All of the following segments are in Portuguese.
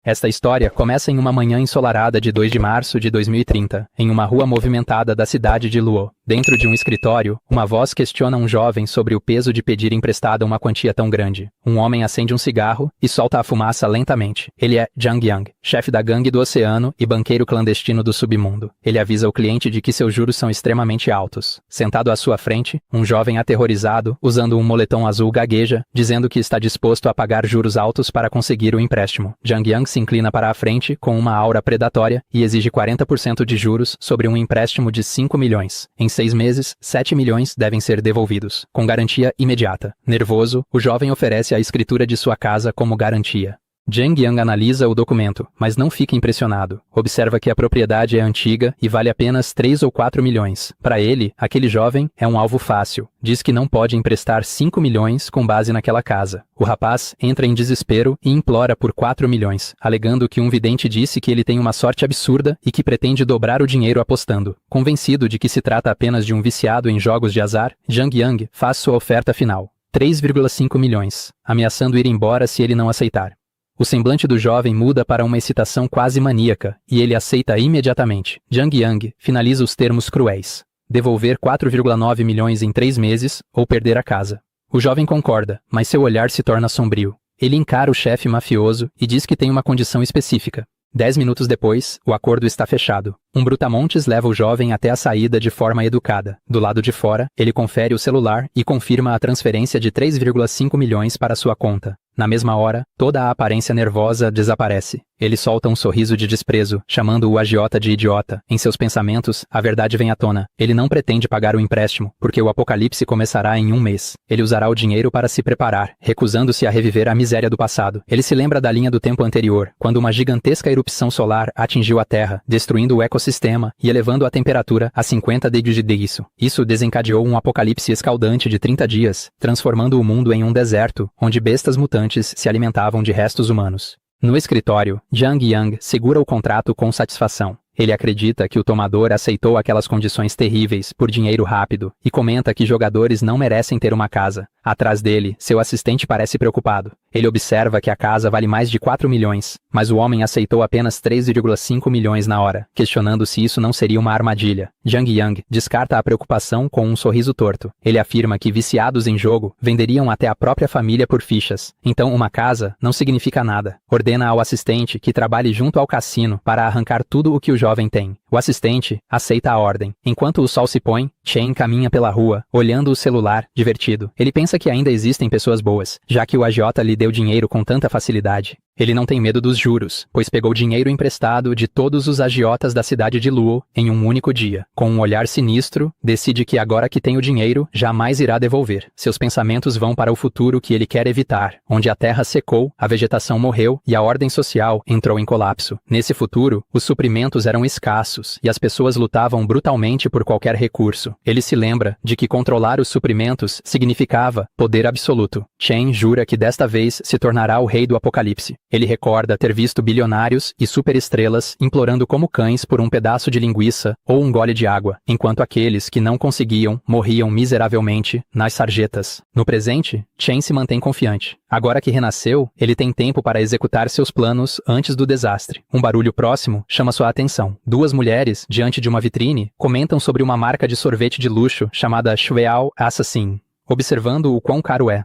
Esta história começa em uma manhã ensolarada de 2 de março de 2030, em uma rua movimentada da cidade de Luo. Dentro de um escritório, uma voz questiona um jovem sobre o peso de pedir emprestada uma quantia tão grande. Um homem acende um cigarro e solta a fumaça lentamente. Ele é Zhang Yang, chefe da gangue do oceano e banqueiro clandestino do submundo. Ele avisa o cliente de que seus juros são extremamente altos. Sentado à sua frente, um jovem aterrorizado, usando um moletom azul gagueja, dizendo que está disposto a pagar juros altos para conseguir o empréstimo. Zhang Yang se inclina para a frente com uma aura predatória e exige 40% de juros sobre um empréstimo de 5 milhões. Em 6 meses, 7 milhões devem ser devolvidos, com garantia imediata. Nervoso, o jovem oferece a escritura de sua casa como garantia. Zhang Yang analisa o documento, mas não fica impressionado. Observa que a propriedade é antiga e vale apenas 3 ou 4 milhões. Para ele, aquele jovem é um alvo fácil. Diz que não pode emprestar 5 milhões com base naquela casa. O rapaz entra em desespero e implora por 4 milhões, alegando que um vidente disse que ele tem uma sorte absurda e que pretende dobrar o dinheiro apostando. Convencido de que se trata apenas de um viciado em jogos de azar, Zhang Yang faz sua oferta final. 3,5 milhões, ameaçando ir embora se ele não aceitar. O semblante do jovem muda para uma excitação quase maníaca, e ele aceita imediatamente. Zhang Yang finaliza os termos cruéis. Devolver 4,9 milhões em 3 meses, ou perder a casa. O jovem concorda, mas seu olhar se torna sombrio. Ele encara o chefe mafioso e diz que tem uma condição específica. 10 minutos depois, o acordo está fechado. Um brutamontes leva o jovem até a saída de forma educada. Do lado de fora, ele confere o celular e confirma a transferência de 3,5 milhões para sua conta. Na mesma hora, toda a aparência nervosa desaparece. Ele solta um sorriso de desprezo, chamando o agiota de idiota. Em seus pensamentos, a verdade vem à tona. Ele não pretende pagar o empréstimo, porque o apocalipse começará em 1 mês. Ele usará o dinheiro para se preparar, recusando-se a reviver a miséria do passado. Ele se lembra da linha do tempo anterior, quando uma gigantesca erupção solar atingiu a Terra, destruindo o ecossistema e elevando a temperatura a 50 degrees. Isso desencadeou um apocalipse escaldante de 30 dias, transformando o mundo em um deserto, onde bestas mutantes se alimentavam de restos humanos. No escritório, Zhang Yang segura o contrato com satisfação. Ele acredita que o tomador aceitou aquelas condições terríveis por dinheiro rápido e comenta que jogadores não merecem ter uma casa. Atrás dele, seu assistente parece preocupado. Ele observa que a casa vale mais de 4 milhões, mas o homem aceitou apenas 3,5 milhões na hora, questionando se isso não seria uma armadilha. Zhang Yang descarta a preocupação com um sorriso torto. Ele afirma que viciados em jogo venderiam até a própria família por fichas. Então uma casa não significa nada. Ordena ao assistente que trabalhe junto ao cassino para arrancar tudo o que o jovem tem. O assistente aceita a ordem. Enquanto o sol se põe, Chen caminha pela rua, olhando o celular, divertido. Ele pensa que ainda existem pessoas boas, já que o agiota lhe deu dinheiro com tanta facilidade. Ele não tem medo dos juros, pois pegou dinheiro emprestado de todos os agiotas da cidade de Luo em um único dia. Com um olhar sinistro, decide que agora que tem o dinheiro, jamais irá devolver. Seus pensamentos vão para o futuro que ele quer evitar, onde a terra secou, a vegetação morreu e a ordem social entrou em colapso. Nesse futuro, os suprimentos eram escassos e as pessoas lutavam brutalmente por qualquer recurso. Ele se lembra de que controlar os suprimentos significava poder absoluto. Chen jura que desta vez se tornará o rei do apocalipse. Ele recorda ter visto bilionários e superestrelas implorando como cães por um pedaço de linguiça ou um gole de água, enquanto aqueles que não conseguiam morriam miseravelmente nas sarjetas. No presente, Chen se mantém confiante. Agora que renasceu, ele tem tempo para executar seus planos antes do desastre. Um barulho próximo chama sua atenção. 2 mulheres, diante de uma vitrine, comentam sobre uma marca de sorvete de luxo chamada Shueao Assassin, observando o quão caro é.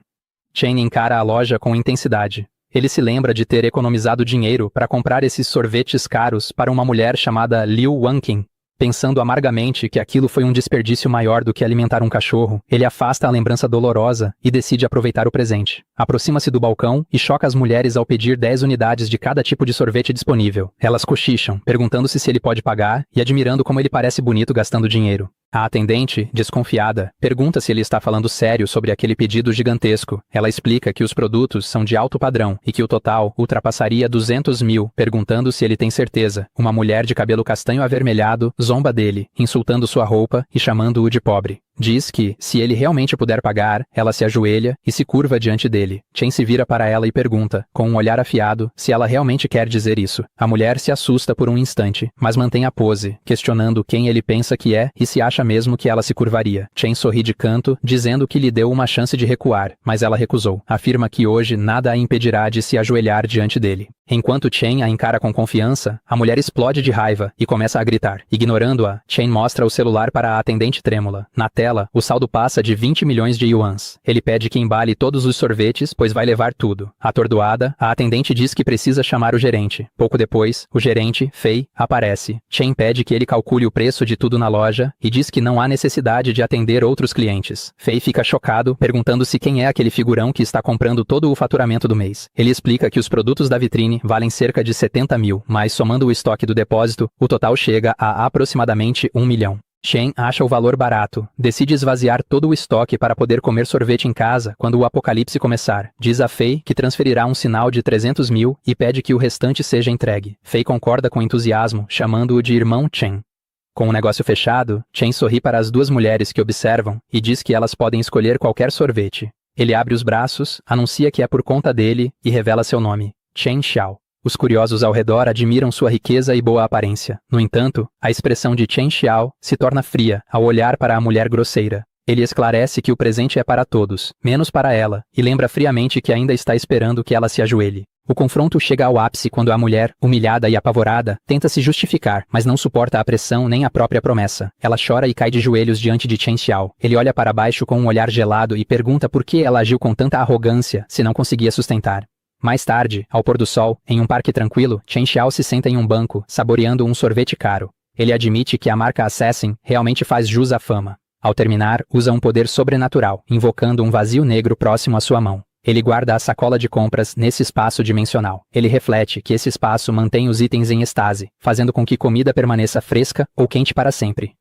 Chen encara a loja com intensidade. Ele se lembra de ter economizado dinheiro para comprar esses sorvetes caros para uma mulher chamada Liu Wanqing. Pensando amargamente que aquilo foi um desperdício maior do que alimentar um cachorro, ele afasta a lembrança dolorosa e decide aproveitar o presente. Aproxima-se do balcão e choca as mulheres ao pedir 10 unidades de cada tipo de sorvete disponível. Elas cochicham, perguntando-se se ele pode pagar e admirando como ele parece bonito gastando dinheiro. A atendente, desconfiada, pergunta se ele está falando sério sobre aquele pedido gigantesco. Ela explica que os produtos são de alto padrão e que o total ultrapassaria 200 mil, perguntando se ele tem certeza. Uma mulher de cabelo castanho avermelhado zomba dele, insultando sua roupa e chamando-o de pobre. Diz que, se ele realmente puder pagar, ela se ajoelha e se curva diante dele. Chen se vira para ela e pergunta, com um olhar afiado, se ela realmente quer dizer isso. A mulher se assusta por um instante, mas mantém a pose, questionando quem ele pensa que é e se acha mesmo que ela se curvaria. Chen sorri de canto, dizendo que lhe deu uma chance de recuar, mas ela recusou. Afirma que hoje nada a impedirá de se ajoelhar diante dele. Enquanto Chen a encara com confiança, a mulher explode de raiva e começa a gritar. Ignorando-a, Chen mostra o celular para a atendente trêmula. Na tela, o saldo passa de 20 milhões de yuans. Ele pede que embale todos os sorvetes, pois vai levar tudo. Atordoada, a atendente diz que precisa chamar o gerente. Pouco depois, o gerente, Fei, aparece. Chen pede que ele calcule o preço de tudo na loja e diz que não há necessidade de atender outros clientes. Fei fica chocado, perguntando-se quem é aquele figurão que está comprando todo o faturamento do mês. Ele explica que os produtos da vitrine valem cerca de 70 mil, mas somando o estoque do depósito, o total chega a aproximadamente 1 milhão. Chen acha o valor barato, decide esvaziar todo o estoque para poder comer sorvete em casa quando o apocalipse começar. Diz a Fei que transferirá um sinal de 300 mil e pede que o restante seja entregue. Fei concorda com entusiasmo, chamando-o de irmão Chen. Com o negócio fechado, Chen sorri para as duas mulheres que observam e diz que elas podem escolher qualquer sorvete. Ele abre os braços, anuncia que é por conta dele e revela seu nome. Chen Xiao. Os curiosos ao redor admiram sua riqueza e boa aparência. No entanto, a expressão de Chen Xiao se torna fria ao olhar para a mulher grosseira. Ele esclarece que o presente é para todos, menos para ela, e lembra friamente que ainda está esperando que ela se ajoelhe. O confronto chega ao ápice quando a mulher, humilhada e apavorada, tenta se justificar, mas não suporta a pressão nem a própria promessa. Ela chora e cai de joelhos diante de Chen Xiao. Ele olha para baixo com um olhar gelado e pergunta por que ela agiu com tanta arrogância se não conseguia sustentar. Mais tarde, ao pôr do sol, em um parque tranquilo, Chen Xiao se senta em um banco, saboreando um sorvete caro. Ele admite que a marca Assassin realmente faz jus à fama. Ao terminar, usa um poder sobrenatural, invocando um vazio negro próximo à sua mão. Ele guarda a sacola de compras nesse espaço dimensional. Ele reflete que esse espaço mantém os itens em estase, fazendo com que comida permaneça fresca ou quente para sempre.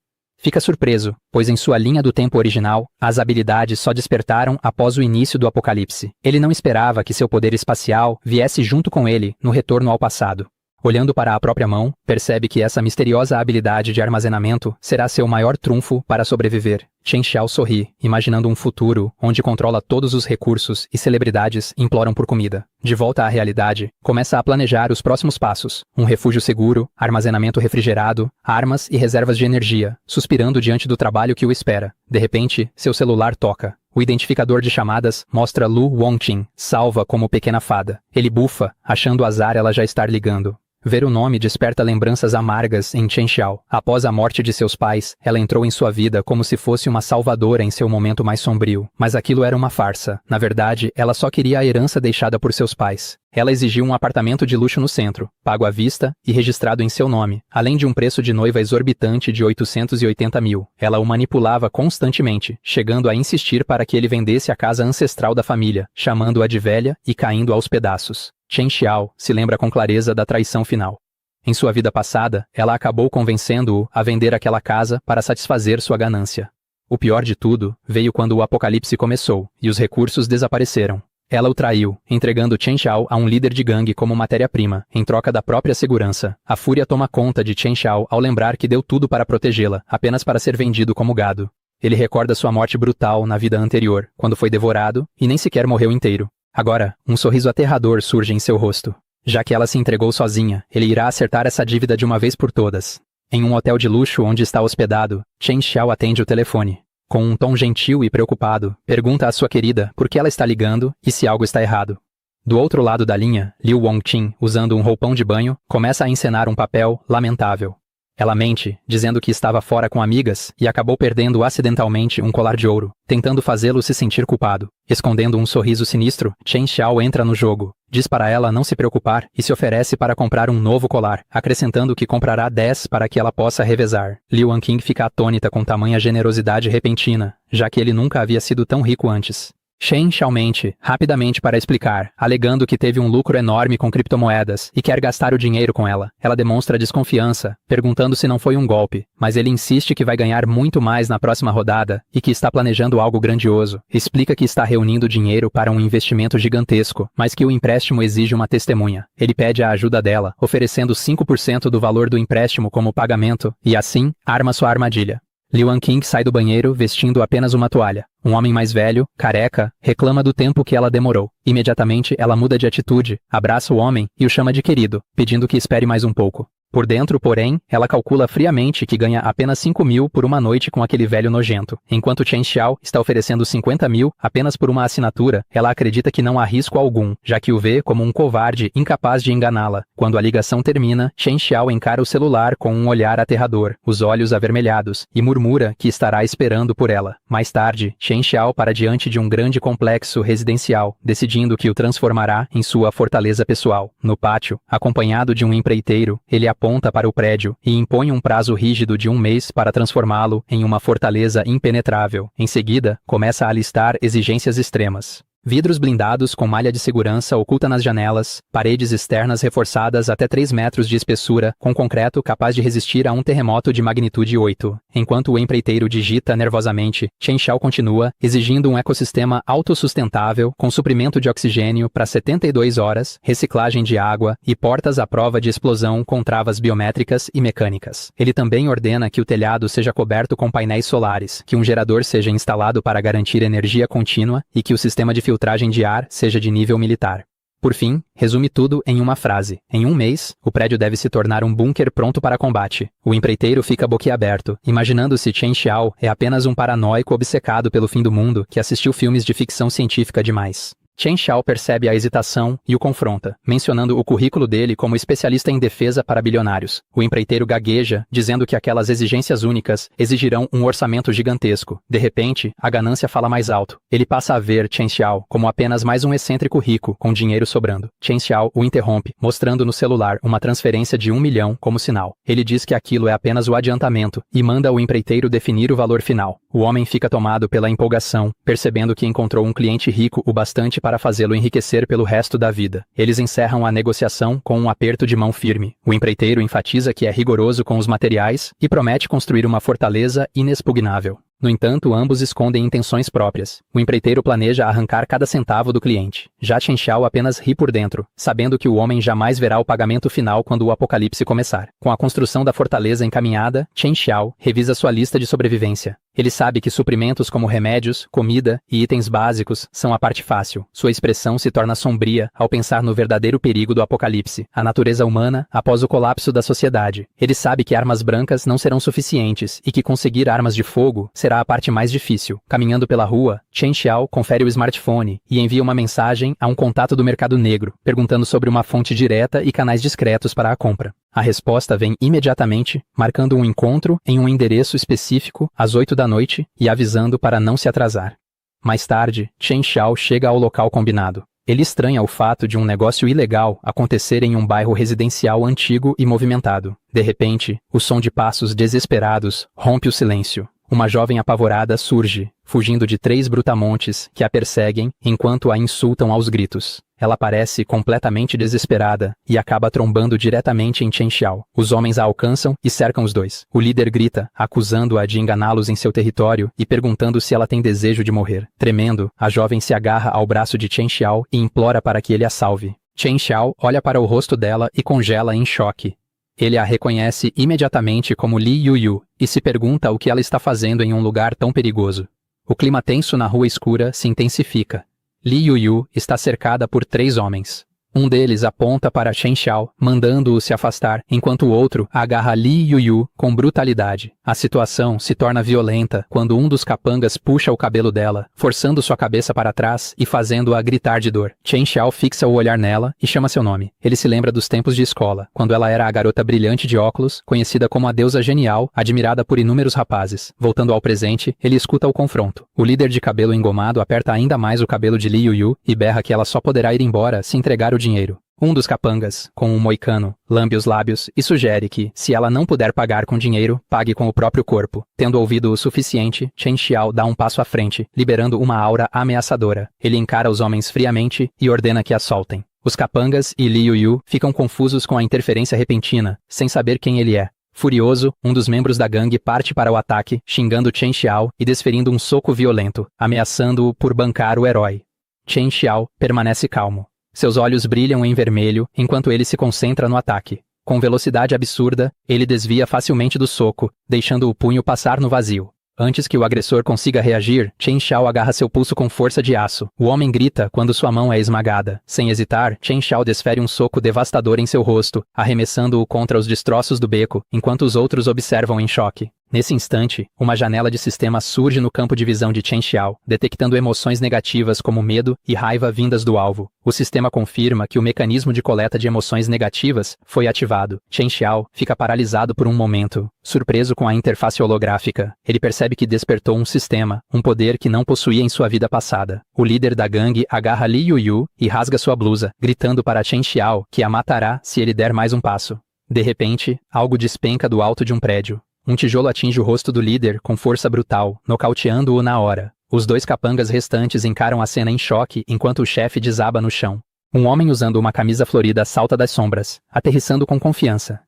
Fica surpreso, pois em sua linha do tempo original, as habilidades só despertaram após o início do apocalipse. Ele não esperava que seu poder espacial viesse junto com ele no retorno ao passado. Olhando para a própria mão, percebe que essa misteriosa habilidade de armazenamento será seu maior trunfo para sobreviver. Chen Xiao sorri, imaginando um futuro onde controla todos os recursos e celebridades imploram por comida. De volta à realidade, começa a planejar os próximos passos. Um refúgio seguro, armazenamento refrigerado, armas e reservas de energia, suspirando diante do trabalho que o espera. De repente, seu celular toca. O identificador de chamadas mostra Lu Wongqing, salva como pequena fada. Ele bufa, achando azar ela já estar ligando. Ver o nome desperta lembranças amargas em Chen Xiao. Após a morte de seus pais, ela entrou em sua vida como se fosse uma salvadora em seu momento mais sombrio. Mas aquilo era uma farsa. Na verdade, ela só queria a herança deixada por seus pais. Ela exigiu um apartamento de luxo no centro, pago à vista e registrado em seu nome, além de um preço de noiva exorbitante de 880 mil. Ela o manipulava constantemente, chegando a insistir para que ele vendesse a casa ancestral da família, chamando-a de velha e caindo aos pedaços. Chen Xiao se lembra com clareza da traição final. Em sua vida passada, ela acabou convencendo-o a vender aquela casa para satisfazer sua ganância. O pior de tudo veio quando o apocalipse começou e os recursos desapareceram. Ela o traiu, entregando Chen Xiao a um líder de gangue como matéria-prima, em troca da própria segurança. A fúria toma conta de Chen Xiao ao lembrar que deu tudo para protegê-la, apenas para ser vendido como gado. Ele recorda sua morte brutal na vida anterior, quando foi devorado e nem sequer morreu inteiro. Agora, um sorriso aterrador surge em seu rosto. Já que ela se entregou sozinha, ele irá acertar essa dívida de uma vez por todas. Em um hotel de luxo onde está hospedado, Chen Xiao atende o telefone. Com um tom gentil e preocupado, pergunta à sua querida por que ela está ligando e se algo está errado. Do outro lado da linha, Liu Wongqing, usando um roupão de banho, começa a encenar um papel lamentável. Ela mente, dizendo que estava fora com amigas e acabou perdendo acidentalmente um colar de ouro, tentando fazê-lo se sentir culpado. Escondendo um sorriso sinistro, Chen Xiao entra no jogo, diz para ela não se preocupar e se oferece para comprar um novo colar, acrescentando que comprará 10 para que ela possa revezar. Liu Wangqing fica atônita com tamanha generosidade repentina, já que ele nunca havia sido tão rico antes. Chen Xiao mente rapidamente para explicar, alegando que teve um lucro enorme com criptomoedas e quer gastar o dinheiro com ela. Ela demonstra desconfiança, perguntando se não foi um golpe, mas ele insiste que vai ganhar muito mais na próxima rodada e que está planejando algo grandioso. Explica que está reunindo dinheiro para um investimento gigantesco, mas que o empréstimo exige uma testemunha. Ele pede a ajuda dela, oferecendo 5% do valor do empréstimo como pagamento, e assim, arma sua armadilha. Liu Wangqing sai do banheiro vestindo apenas uma toalha. Um homem mais velho, careca, reclama do tempo que ela demorou. Imediatamente ela muda de atitude, abraça o homem e o chama de querido, pedindo que espere mais um pouco. Por dentro, porém, ela calcula friamente que ganha apenas 5.000 por uma noite com aquele velho nojento. Enquanto Chen Xiao está oferecendo 50.000 apenas por uma assinatura, ela acredita que não há risco algum, já que o vê como um covarde incapaz de enganá-la. Quando a ligação termina, Chen Xiao encara o celular com um olhar aterrador, os olhos avermelhados, e murmura que estará esperando por ela. Mais tarde, Chen Xiao para diante de um grande complexo residencial, decidindo que o transformará em sua fortaleza pessoal. No pátio, acompanhado de um empreiteiro, ele aponta para o prédio e impõe um prazo rígido de 1 mês para transformá-lo em uma fortaleza impenetrável. Em seguida, começa a listar exigências extremas. Vidros blindados com malha de segurança oculta nas janelas, paredes externas reforçadas até 3 metros de espessura, com concreto capaz de resistir a um terremoto de magnitude 8. Enquanto o empreiteiro digita nervosamente, Chen Xiao continua, exigindo um ecossistema autossustentável, com suprimento de oxigênio para 72 horas, reciclagem de água e portas à prova de explosão com travas biométricas e mecânicas. Ele também ordena que o telhado seja coberto com painéis solares, que um gerador seja instalado para garantir energia contínua e que o sistema de filtragem de ar seja de nível militar. Por fim, resume tudo em uma frase. Em 1 mês, o prédio deve se tornar um bunker pronto para combate. O empreiteiro fica boquiaberto, imaginando se Chen Xiao é apenas um paranoico obcecado pelo fim do mundo que assistiu filmes de ficção científica demais. Chen Xiao percebe a hesitação e o confronta, mencionando o currículo dele como especialista em defesa para bilionários. O empreiteiro gagueja, dizendo que aquelas exigências únicas exigirão um orçamento gigantesco. De repente, a ganância fala mais alto. Ele passa a ver Chen Xiao como apenas mais um excêntrico rico com dinheiro sobrando. Chen Xiao o interrompe, mostrando no celular uma transferência de 1 milhão como sinal. Ele diz que aquilo é apenas o adiantamento e manda o empreiteiro definir o valor final. O homem fica tomado pela empolgação, percebendo que encontrou um cliente rico o bastante para fazê-lo enriquecer pelo resto da vida. Eles encerram a negociação com um aperto de mão firme. O empreiteiro enfatiza que é rigoroso com os materiais e promete construir uma fortaleza inexpugnável. No entanto, ambos escondem intenções próprias. O empreiteiro planeja arrancar cada centavo do cliente. Já Chen Xiao apenas ri por dentro, sabendo que o homem jamais verá o pagamento final quando o apocalipse começar. Com a construção da fortaleza encaminhada, Chen Xiao revisa sua lista de sobrevivência. Ele sabe que suprimentos como remédios, comida e itens básicos são a parte fácil. Sua expressão se torna sombria ao pensar no verdadeiro perigo do apocalipse, a natureza humana após o colapso da sociedade. Ele sabe que armas brancas não serão suficientes e que conseguir armas de fogo será a parte mais difícil. Caminhando pela rua, Chen Xiao confere o smartphone e envia uma mensagem a um contato do mercado negro, perguntando sobre uma fonte direta e canais discretos para a compra. A resposta vem imediatamente, marcando um encontro em um endereço específico às 8 da noite e avisando para não se atrasar. Mais tarde, Chen Xiao chega ao local combinado. Ele estranha o fato de um negócio ilegal acontecer em um bairro residencial antigo e movimentado. De repente, o som de passos desesperados rompe o silêncio. Uma jovem apavorada surge, fugindo de 3 brutamontes que a perseguem enquanto a insultam aos gritos. Ela parece completamente desesperada e acaba trombando diretamente em Chen Xiao. Os homens a alcançam e cercam os dois. O líder grita, acusando-a de enganá-los em seu território e perguntando se ela tem desejo de morrer. Tremendo, a jovem se agarra ao braço de Chen Xiao e implora para que ele a salve. Chen Xiao olha para o rosto dela e congela em choque. Ele a reconhece imediatamente como Li Yuyu e se pergunta o que ela está fazendo em um lugar tão perigoso. O clima tenso na rua escura se intensifica. Li Yuyu está cercada por 3 homens. Um deles aponta para Chen Xiao, mandando-o se afastar, enquanto o outro agarra Li Yuyu com brutalidade. A situação se torna violenta quando um dos capangas puxa o cabelo dela, forçando sua cabeça para trás e fazendo-a gritar de dor. Chen Xiao fixa o olhar nela e chama seu nome. Ele se lembra dos tempos de escola, quando ela era a garota brilhante de óculos, conhecida como a deusa genial, admirada por inúmeros rapazes. Voltando ao presente, ele escuta o confronto. O líder de cabelo engomado aperta ainda mais o cabelo de Li Yuyu e berra que ela só poderá ir embora se entregar o dinheiro. Um dos capangas, com um moicano, lambe os lábios e sugere que, se ela não puder pagar com dinheiro, pague com o próprio corpo. Tendo ouvido o suficiente, Chen Xiao dá um passo à frente, liberando uma aura ameaçadora. Ele encara os homens friamente e ordena que a soltem. Os capangas e Li Yuyu ficam confusos com a interferência repentina, sem saber quem ele é. Furioso, um dos membros da gangue parte para o ataque, xingando Chen Xiao e desferindo um soco violento, ameaçando-o por bancar o herói. Chen Xiao permanece calmo. Seus olhos brilham em vermelho enquanto ele se concentra no ataque. Com velocidade absurda, ele desvia facilmente do soco, deixando o punho passar no vazio. Antes que o agressor consiga reagir, Chen Xiao agarra seu pulso com força de aço. O homem grita quando sua mão é esmagada. Sem hesitar, Chen Xiao desfere um soco devastador em seu rosto, arremessando-o contra os destroços do beco, enquanto os outros observam em choque. Nesse instante, uma janela de sistema surge no campo de visão de Chen Xiao, detectando emoções negativas como medo e raiva vindas do alvo. O sistema confirma que o mecanismo de coleta de emoções negativas foi ativado. Chen Xiao fica paralisado por um momento, surpreso com a interface holográfica. Ele percebe que despertou um sistema, um poder que não possuía em sua vida passada. O líder da gangue agarra Li Yuyu e rasga sua blusa, gritando para Chen Xiao que a matará se ele der mais um passo. De repente, algo despenca do alto de um prédio. Um tijolo atinge o rosto do líder com força brutal, nocauteando-o na hora. Os dois capangas restantes encaram a cena em choque enquanto o chefe desaba no chão. Um homem usando uma camisa florida salta das sombras, aterrissando com confiança.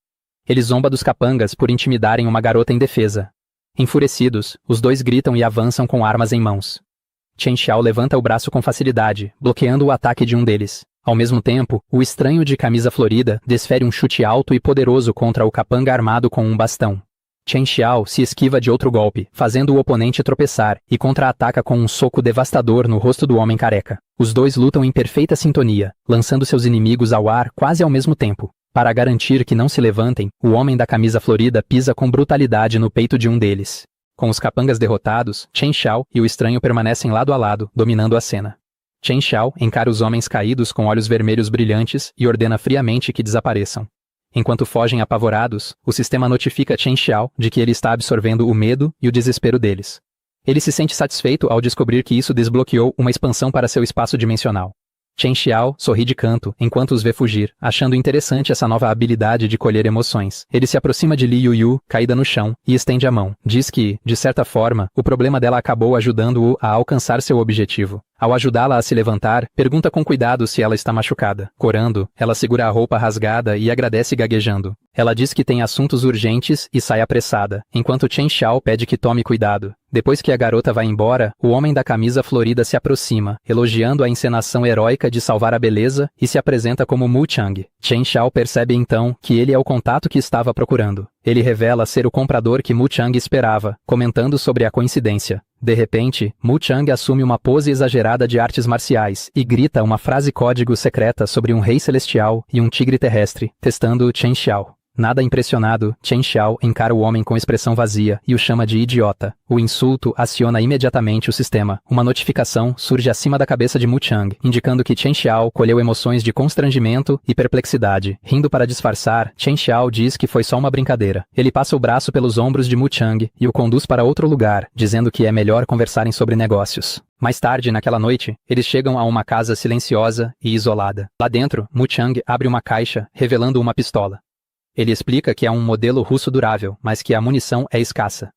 Ele zomba dos capangas por intimidarem uma garota indefesa. Enfurecidos, os dois gritam e avançam com armas em mãos. Chen Xiao levanta o braço com facilidade, bloqueando o ataque de um deles. Ao mesmo tempo, o estranho de camisa florida desfere um chute alto e poderoso contra o capanga armado com um bastão. Chen Xiao se esquiva de outro golpe, fazendo o oponente tropeçar, e contra-ataca com um soco devastador no rosto do homem careca. Os dois lutam em perfeita sintonia, lançando seus inimigos ao ar quase ao mesmo tempo. Para garantir que não se levantem, o homem da camisa florida pisa com brutalidade no peito de um deles. Com os capangas derrotados, Chen Xiao e o estranho permanecem lado a lado, dominando a cena. Chen Xiao encara os homens caídos com olhos vermelhos brilhantes e ordena friamente que desapareçam. Enquanto fogem apavorados, o sistema notifica Chen Xiao de que ele está absorvendo o medo e o desespero deles. Ele se sente satisfeito ao descobrir que isso desbloqueou uma expansão para seu espaço dimensional. Chen Xiao sorri de canto enquanto os vê fugir, achando interessante essa nova habilidade de colher emoções. Ele se aproxima de Li Yuyu, caída no chão, e estende a mão. Diz que, de certa forma, o problema dela acabou ajudando-o a alcançar seu objetivo. Ao ajudá-la a se levantar, pergunta com cuidado se ela está machucada. Corando, ela segura a roupa rasgada e agradece gaguejando. Ela diz que tem assuntos urgentes e sai apressada, enquanto Chen Xiao pede que tome cuidado. Depois que a garota vai embora, o homem da camisa florida se aproxima, elogiando a encenação heróica de salvar a beleza e se apresenta como Mu Chang. Chen Xiao percebe então que ele é o contato que estava procurando. Ele revela ser o comprador que Mu Chang esperava, comentando sobre a coincidência. De repente, Mu Chang assume uma pose exagerada de artes marciais e grita uma frase código secreta sobre um rei celestial e um tigre terrestre, testando Chen Xiao. Nada impressionado, Chen Xiao encara o homem com expressão vazia e o chama de idiota. O insulto aciona imediatamente o sistema. Uma notificação surge acima da cabeça de Mu Chang, indicando que Chen Xiao colheu emoções de constrangimento e perplexidade. Rindo para disfarçar, Chen Xiao diz que foi só uma brincadeira. Ele passa o braço pelos ombros de Mu Chang e o conduz para outro lugar, dizendo que é melhor conversarem sobre negócios. Mais tarde, naquela noite, eles chegam a uma casa silenciosa e isolada. Lá dentro, Mu Chang abre uma caixa, revelando uma pistola. Ele explica que é um modelo russo durável, mas que a munição é escassa.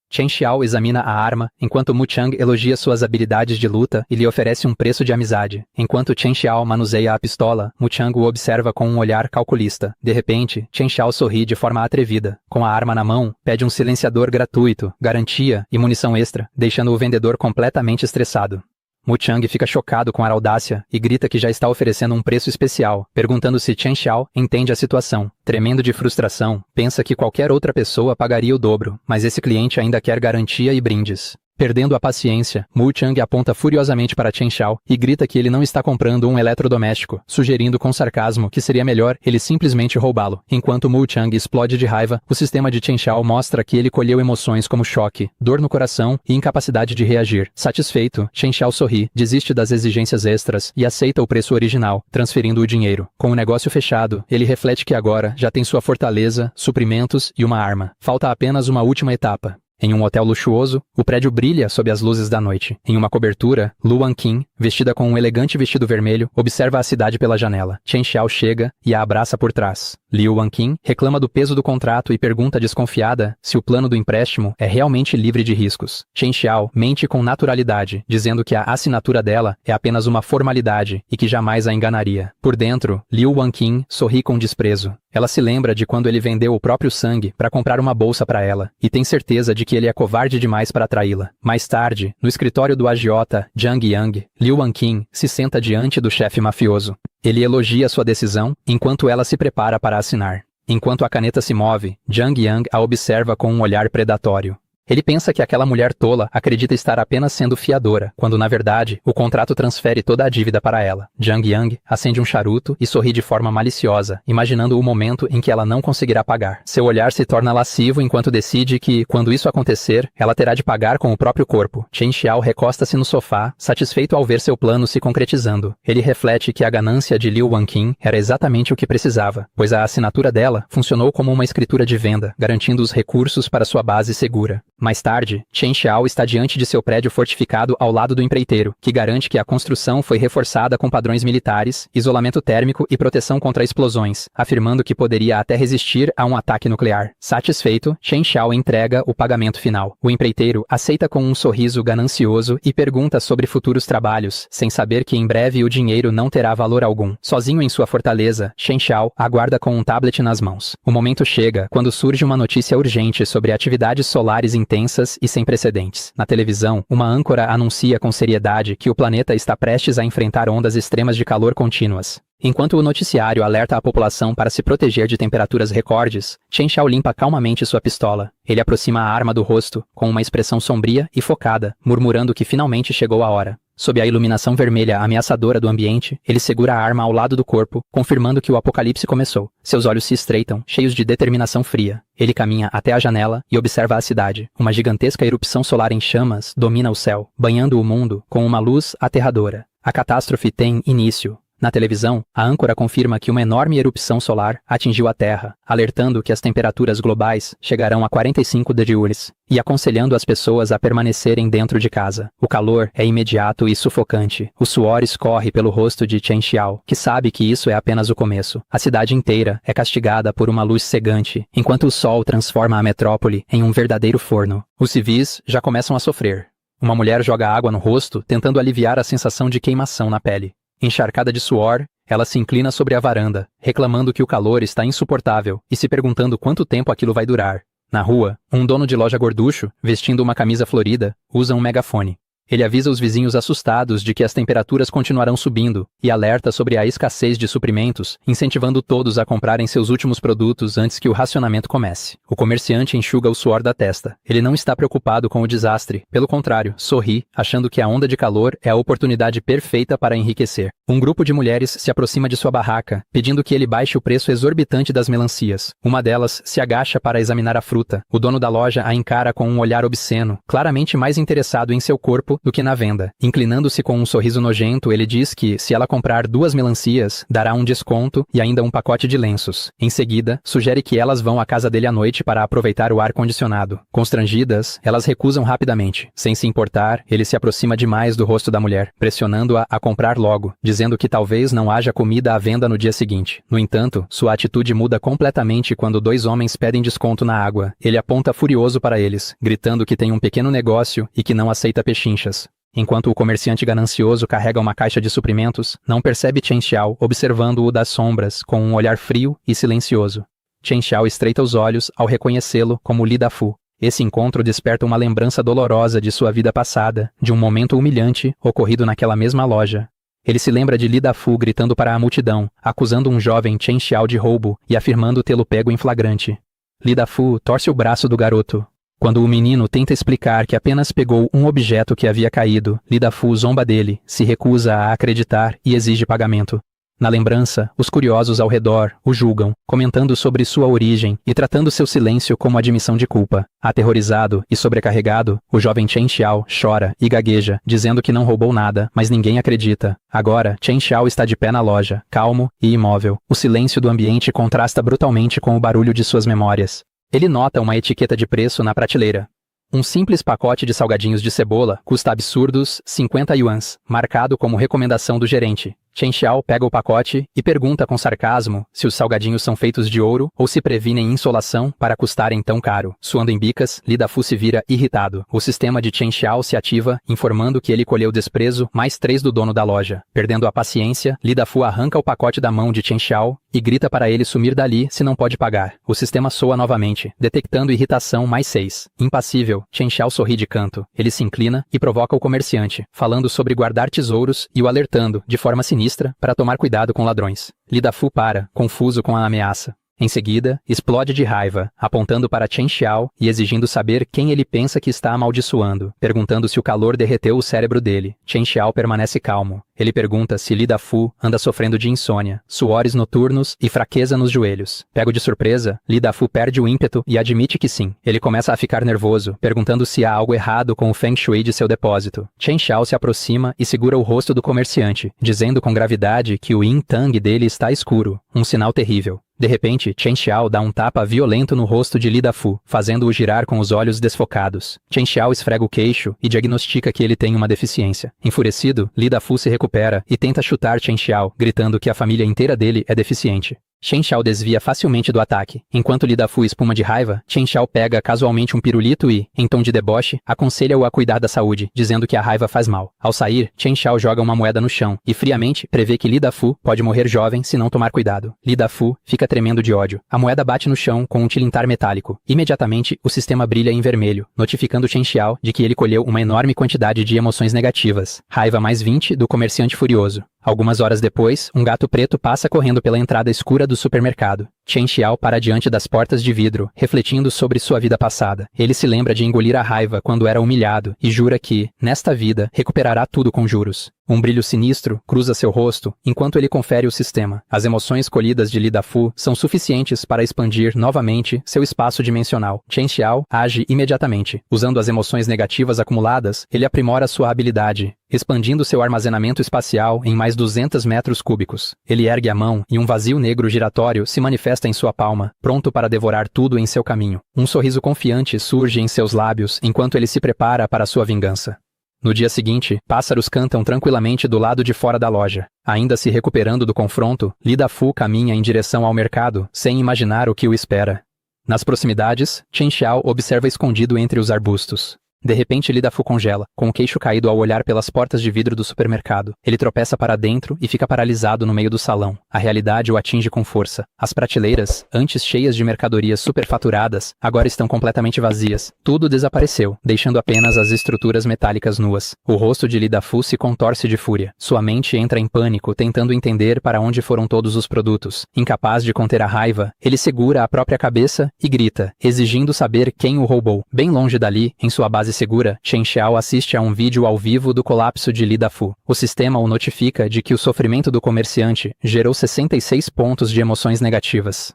Chen Xiao examina a arma, enquanto Mu Chang elogia suas habilidades de luta e lhe oferece um preço de amizade. Enquanto Chen Xiao manuseia a pistola, Mu Chang o observa com um olhar calculista. De repente, Chen Xiao sorri de forma atrevida. Com a arma na mão, pede um silenciador gratuito, garantia e munição extra, deixando o vendedor completamente estressado. Mu Chang fica chocado com a audácia e grita que já está oferecendo um preço especial, perguntando se Chen Xiao entende a situação. Tremendo de frustração, pensa que qualquer outra pessoa pagaria o dobro, mas esse cliente ainda quer garantia e brindes. Perdendo a paciência, Mu Chang aponta furiosamente para Chen Xiao e grita que ele não está comprando um eletrodoméstico, sugerindo com sarcasmo que seria melhor ele simplesmente roubá-lo. Enquanto Mu Chang explode de raiva, o sistema de Chen Xiao mostra que ele colheu emoções como choque, dor no coração e incapacidade de reagir. Satisfeito, Chen Xiao sorri, desiste das exigências extras e aceita o preço original, transferindo o dinheiro. Com o negócio fechado, ele reflete que agora já tem sua fortaleza, suprimentos e uma arma. Falta apenas uma última etapa. Em um hotel luxuoso, o prédio brilha sob as luzes da noite. Em uma cobertura, Lu Wanqing, vestida com um elegante vestido vermelho, observa a cidade pela janela. Chen Xiao chega e a abraça por trás. Liu Wanqing reclama do peso do contrato e pergunta desconfiada se o plano do empréstimo é realmente livre de riscos. Chen Xiao mente com naturalidade, dizendo que a assinatura dela é apenas uma formalidade e que jamais a enganaria. Por dentro, Liu Wanqing sorri com desprezo. Ela se lembra de quando ele vendeu o próprio sangue para comprar uma bolsa para ela, e tem certeza de que ele é covarde demais para traí-la. Mais tarde, no escritório do agiota Zhang Yang, Liu Wanqing se senta diante do chefe mafioso. Ele elogia sua decisão, enquanto ela se prepara para assinar. Enquanto a caneta se move, Zhang Yang a observa com um olhar predatório. Ele pensa que aquela mulher tola acredita estar apenas sendo fiadora, quando na verdade, o contrato transfere toda a dívida para ela. Jang Yang acende um charuto e sorri de forma maliciosa, imaginando o momento em que ela não conseguirá pagar. Seu olhar se torna lascivo enquanto decide que, quando isso acontecer, ela terá de pagar com o próprio corpo. Chen Xiao recosta-se no sofá, satisfeito ao ver seu plano se concretizando. Ele reflete que a ganância de Liu Wanqing era exatamente o que precisava, pois a assinatura dela funcionou como uma escritura de venda, garantindo os recursos para sua base segura. Mais tarde, Chen Xiao está diante de seu prédio fortificado ao lado do empreiteiro, que garante que a construção foi reforçada com padrões militares, isolamento térmico e proteção contra explosões, afirmando que poderia até resistir a um ataque nuclear. Satisfeito, Chen Xiao entrega o pagamento final. O empreiteiro aceita com um sorriso ganancioso e pergunta sobre futuros trabalhos, sem saber que em breve o dinheiro não terá valor algum. Sozinho em sua fortaleza, Chen Xiao aguarda com um tablet nas mãos. O momento chega quando surge uma notícia urgente sobre atividades solares intensas e sem precedentes. Na televisão, uma âncora anuncia com seriedade que o planeta está prestes a enfrentar ondas extremas de calor contínuas. Enquanto o noticiário alerta a população para se proteger de temperaturas recordes, Chen Xiao limpa calmamente sua pistola. Ele aproxima a arma do rosto, com uma expressão sombria e focada, murmurando que finalmente chegou a hora. Sob a iluminação vermelha ameaçadora do ambiente, ele segura a arma ao lado do corpo, confirmando que o apocalipse começou. Seus olhos se estreitam, cheios de determinação fria. Ele caminha até a janela e observa a cidade. Uma gigantesca erupção solar em chamas domina o céu, banhando o mundo com uma luz aterradora. A catástrofe tem início. Na televisão, a âncora confirma que uma enorme erupção solar atingiu a Terra, alertando que as temperaturas globais chegarão a 45 degrees e aconselhando as pessoas a permanecerem dentro de casa. O calor é imediato e sufocante. O suor escorre pelo rosto de Chen Xiao, que sabe que isso é apenas o começo. A cidade inteira é castigada por uma luz cegante, enquanto o sol transforma a metrópole em um verdadeiro forno. Os civis já começam a sofrer. Uma mulher joga água no rosto, tentando aliviar a sensação de queimação na pele. Encharcada de suor, ela se inclina sobre a varanda, reclamando que o calor está insuportável e se perguntando quanto tempo aquilo vai durar. Na rua, um dono de loja gorducho, vestindo uma camisa florida, usa um megafone. Ele avisa os vizinhos assustados de que as temperaturas continuarão subindo e alerta sobre a escassez de suprimentos, incentivando todos a comprarem seus últimos produtos antes que o racionamento comece. O comerciante enxuga o suor da testa. Ele não está preocupado com o desastre, pelo contrário, sorri, achando que a onda de calor é a oportunidade perfeita para enriquecer. Um grupo de mulheres se aproxima de sua barraca, pedindo que ele baixe o preço exorbitante das melancias. Uma delas se agacha para examinar a fruta. O dono da loja a encara com um olhar obsceno, claramente mais interessado em seu corpo do que na venda. Inclinando-se com um sorriso nojento, ele diz que, se ela comprar 2 melancias, dará um desconto e ainda um pacote de lenços. Em seguida, sugere que elas vão à casa dele à noite para aproveitar o ar-condicionado. Constrangidas, elas recusam rapidamente. Sem se importar, ele se aproxima demais do rosto da mulher, pressionando-a a comprar logo, dizendo que talvez não haja comida à venda no dia seguinte. No entanto, sua atitude muda completamente quando 2 homens pedem desconto na água. Ele aponta furioso para eles, gritando que tem um pequeno negócio e que não aceita pechinchas. Enquanto o comerciante ganancioso carrega uma caixa de suprimentos, não percebe Chen Xiao observando-o das sombras com um olhar frio e silencioso. Chen Xiao estreita os olhos ao reconhecê-lo como Li Dafu. Esse encontro desperta uma lembrança dolorosa de sua vida passada, de um momento humilhante ocorrido naquela mesma loja. Ele se lembra de Li Dafu gritando para a multidão, acusando um jovem Chen Xiao de roubo e afirmando tê-lo pego em flagrante. Li Dafu torce o braço do garoto. Quando o menino tenta explicar que apenas pegou um objeto que havia caído, Li Dafu zomba dele, se recusa a acreditar e exige pagamento. Na lembrança, os curiosos ao redor o julgam, comentando sobre sua origem e tratando seu silêncio como admissão de culpa. Aterrorizado e sobrecarregado, o jovem Chen Xiao chora e gagueja, dizendo que não roubou nada, mas ninguém acredita. Agora, Chen Xiao está de pé na loja, calmo e imóvel. O silêncio do ambiente contrasta brutalmente com o barulho de suas memórias. Ele nota uma etiqueta de preço na prateleira. Um simples pacote de salgadinhos de cebola custa absurdos 50 yuans, marcado como recomendação do gerente. Chen Xiao pega o pacote e pergunta com sarcasmo se os salgadinhos são feitos de ouro ou se previnem insolação para custarem tão caro. Suando em bicas, Li Dafu se vira irritado. O sistema de Chen Xiao se ativa, informando que ele colheu desprezo mais 3 do dono da loja. Perdendo a paciência, Li Dafu arranca o pacote da mão de Chen Xiao e grita para ele sumir dali se não pode pagar. O sistema soa novamente, detectando irritação mais 6. Impassível, Chen Xiao sorri de canto. Ele se inclina e provoca o comerciante, falando sobre guardar tesouros e o alertando, de forma sinistra, para tomar cuidado com ladrões. Li Dafu para, confuso com a ameaça. Em seguida, explode de raiva, apontando para Chen Xiao e exigindo saber quem ele pensa que está amaldiçoando, perguntando se o calor derreteu o cérebro dele. Chen Xiao permanece calmo. Ele pergunta se Li Dafu anda sofrendo de insônia, suores noturnos e fraqueza nos joelhos. Pego de surpresa, Li Dafu perde o ímpeto e admite que sim. Ele começa a ficar nervoso, perguntando se há algo errado com o Feng Shui de seu depósito. Chen Xiao se aproxima e segura o rosto do comerciante, dizendo com gravidade que o Yin Tang dele está escuro, um sinal terrível. De repente, Chen Xiao dá um tapa violento no rosto de Li Dafu, fazendo-o girar com os olhos desfocados. Chen Xiao esfrega o queixo e diagnostica que ele tem uma deficiência. Enfurecido, Li Dafu se recupera e tenta chutar Chen Xiao, gritando que a família inteira dele é deficiente. Chen Xiao desvia facilmente do ataque. Enquanto Li Dafu espuma de raiva, Chen Xiao pega casualmente um pirulito e, em tom de deboche, aconselha-o a cuidar da saúde, dizendo que a raiva faz mal. Ao sair, Chen Xiao joga uma moeda no chão e friamente prevê que Li Dafu pode morrer jovem se não tomar cuidado. Li Dafu fica tremendo de ódio. A moeda bate no chão com um tilintar metálico. Imediatamente, o sistema brilha em vermelho, notificando Chen Xiao de que ele colheu uma enorme quantidade de emoções negativas. Raiva mais 20 do comerciante furioso. Algumas horas depois, um gato preto passa correndo pela entrada escura do supermercado. Chen Xiao para diante das portas de vidro, refletindo sobre sua vida passada. Ele se lembra de engolir a raiva quando era humilhado e jura que, nesta vida, recuperará tudo com juros. Um brilho sinistro cruza seu rosto enquanto ele confere o sistema. As emoções colhidas de Li Dafu são suficientes para expandir novamente seu espaço dimensional. Chen Xiao age imediatamente. Usando as emoções negativas acumuladas, ele aprimora sua habilidade, expandindo seu armazenamento espacial em mais 200 metros cúbicos. Ele ergue a mão e um vazio negro giratório se manifesta em sua palma, pronto para devorar tudo em seu caminho. Um sorriso confiante surge em seus lábios enquanto ele se prepara para sua vingança. No dia seguinte, pássaros cantam tranquilamente do lado de fora da loja. Ainda se recuperando do confronto, Li Dafu caminha em direção ao mercado, sem imaginar o que o espera. Nas proximidades, Chen Xiao observa escondido entre os arbustos. De repente, Li Dafu congela, com o queixo caído ao olhar pelas portas de vidro do supermercado. Ele tropeça para dentro e fica paralisado no meio do salão. A realidade o atinge com força. As prateleiras, antes cheias de mercadorias superfaturadas, agora estão completamente vazias. Tudo desapareceu, deixando apenas as estruturas metálicas nuas. O rosto de Li Dafu se contorce de fúria. Sua mente entra em pânico, tentando entender para onde foram todos os produtos. Incapaz de conter a raiva, ele segura a própria cabeça e grita, exigindo saber quem o roubou. Bem longe dali, em sua base segura, Chen Xiao assiste a um vídeo ao vivo do colapso de Li Dafu. O sistema o notifica de que o sofrimento do comerciante gerou 66 pontos de emoções negativas.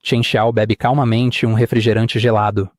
Chen Xiao bebe calmamente um refrigerante gelado.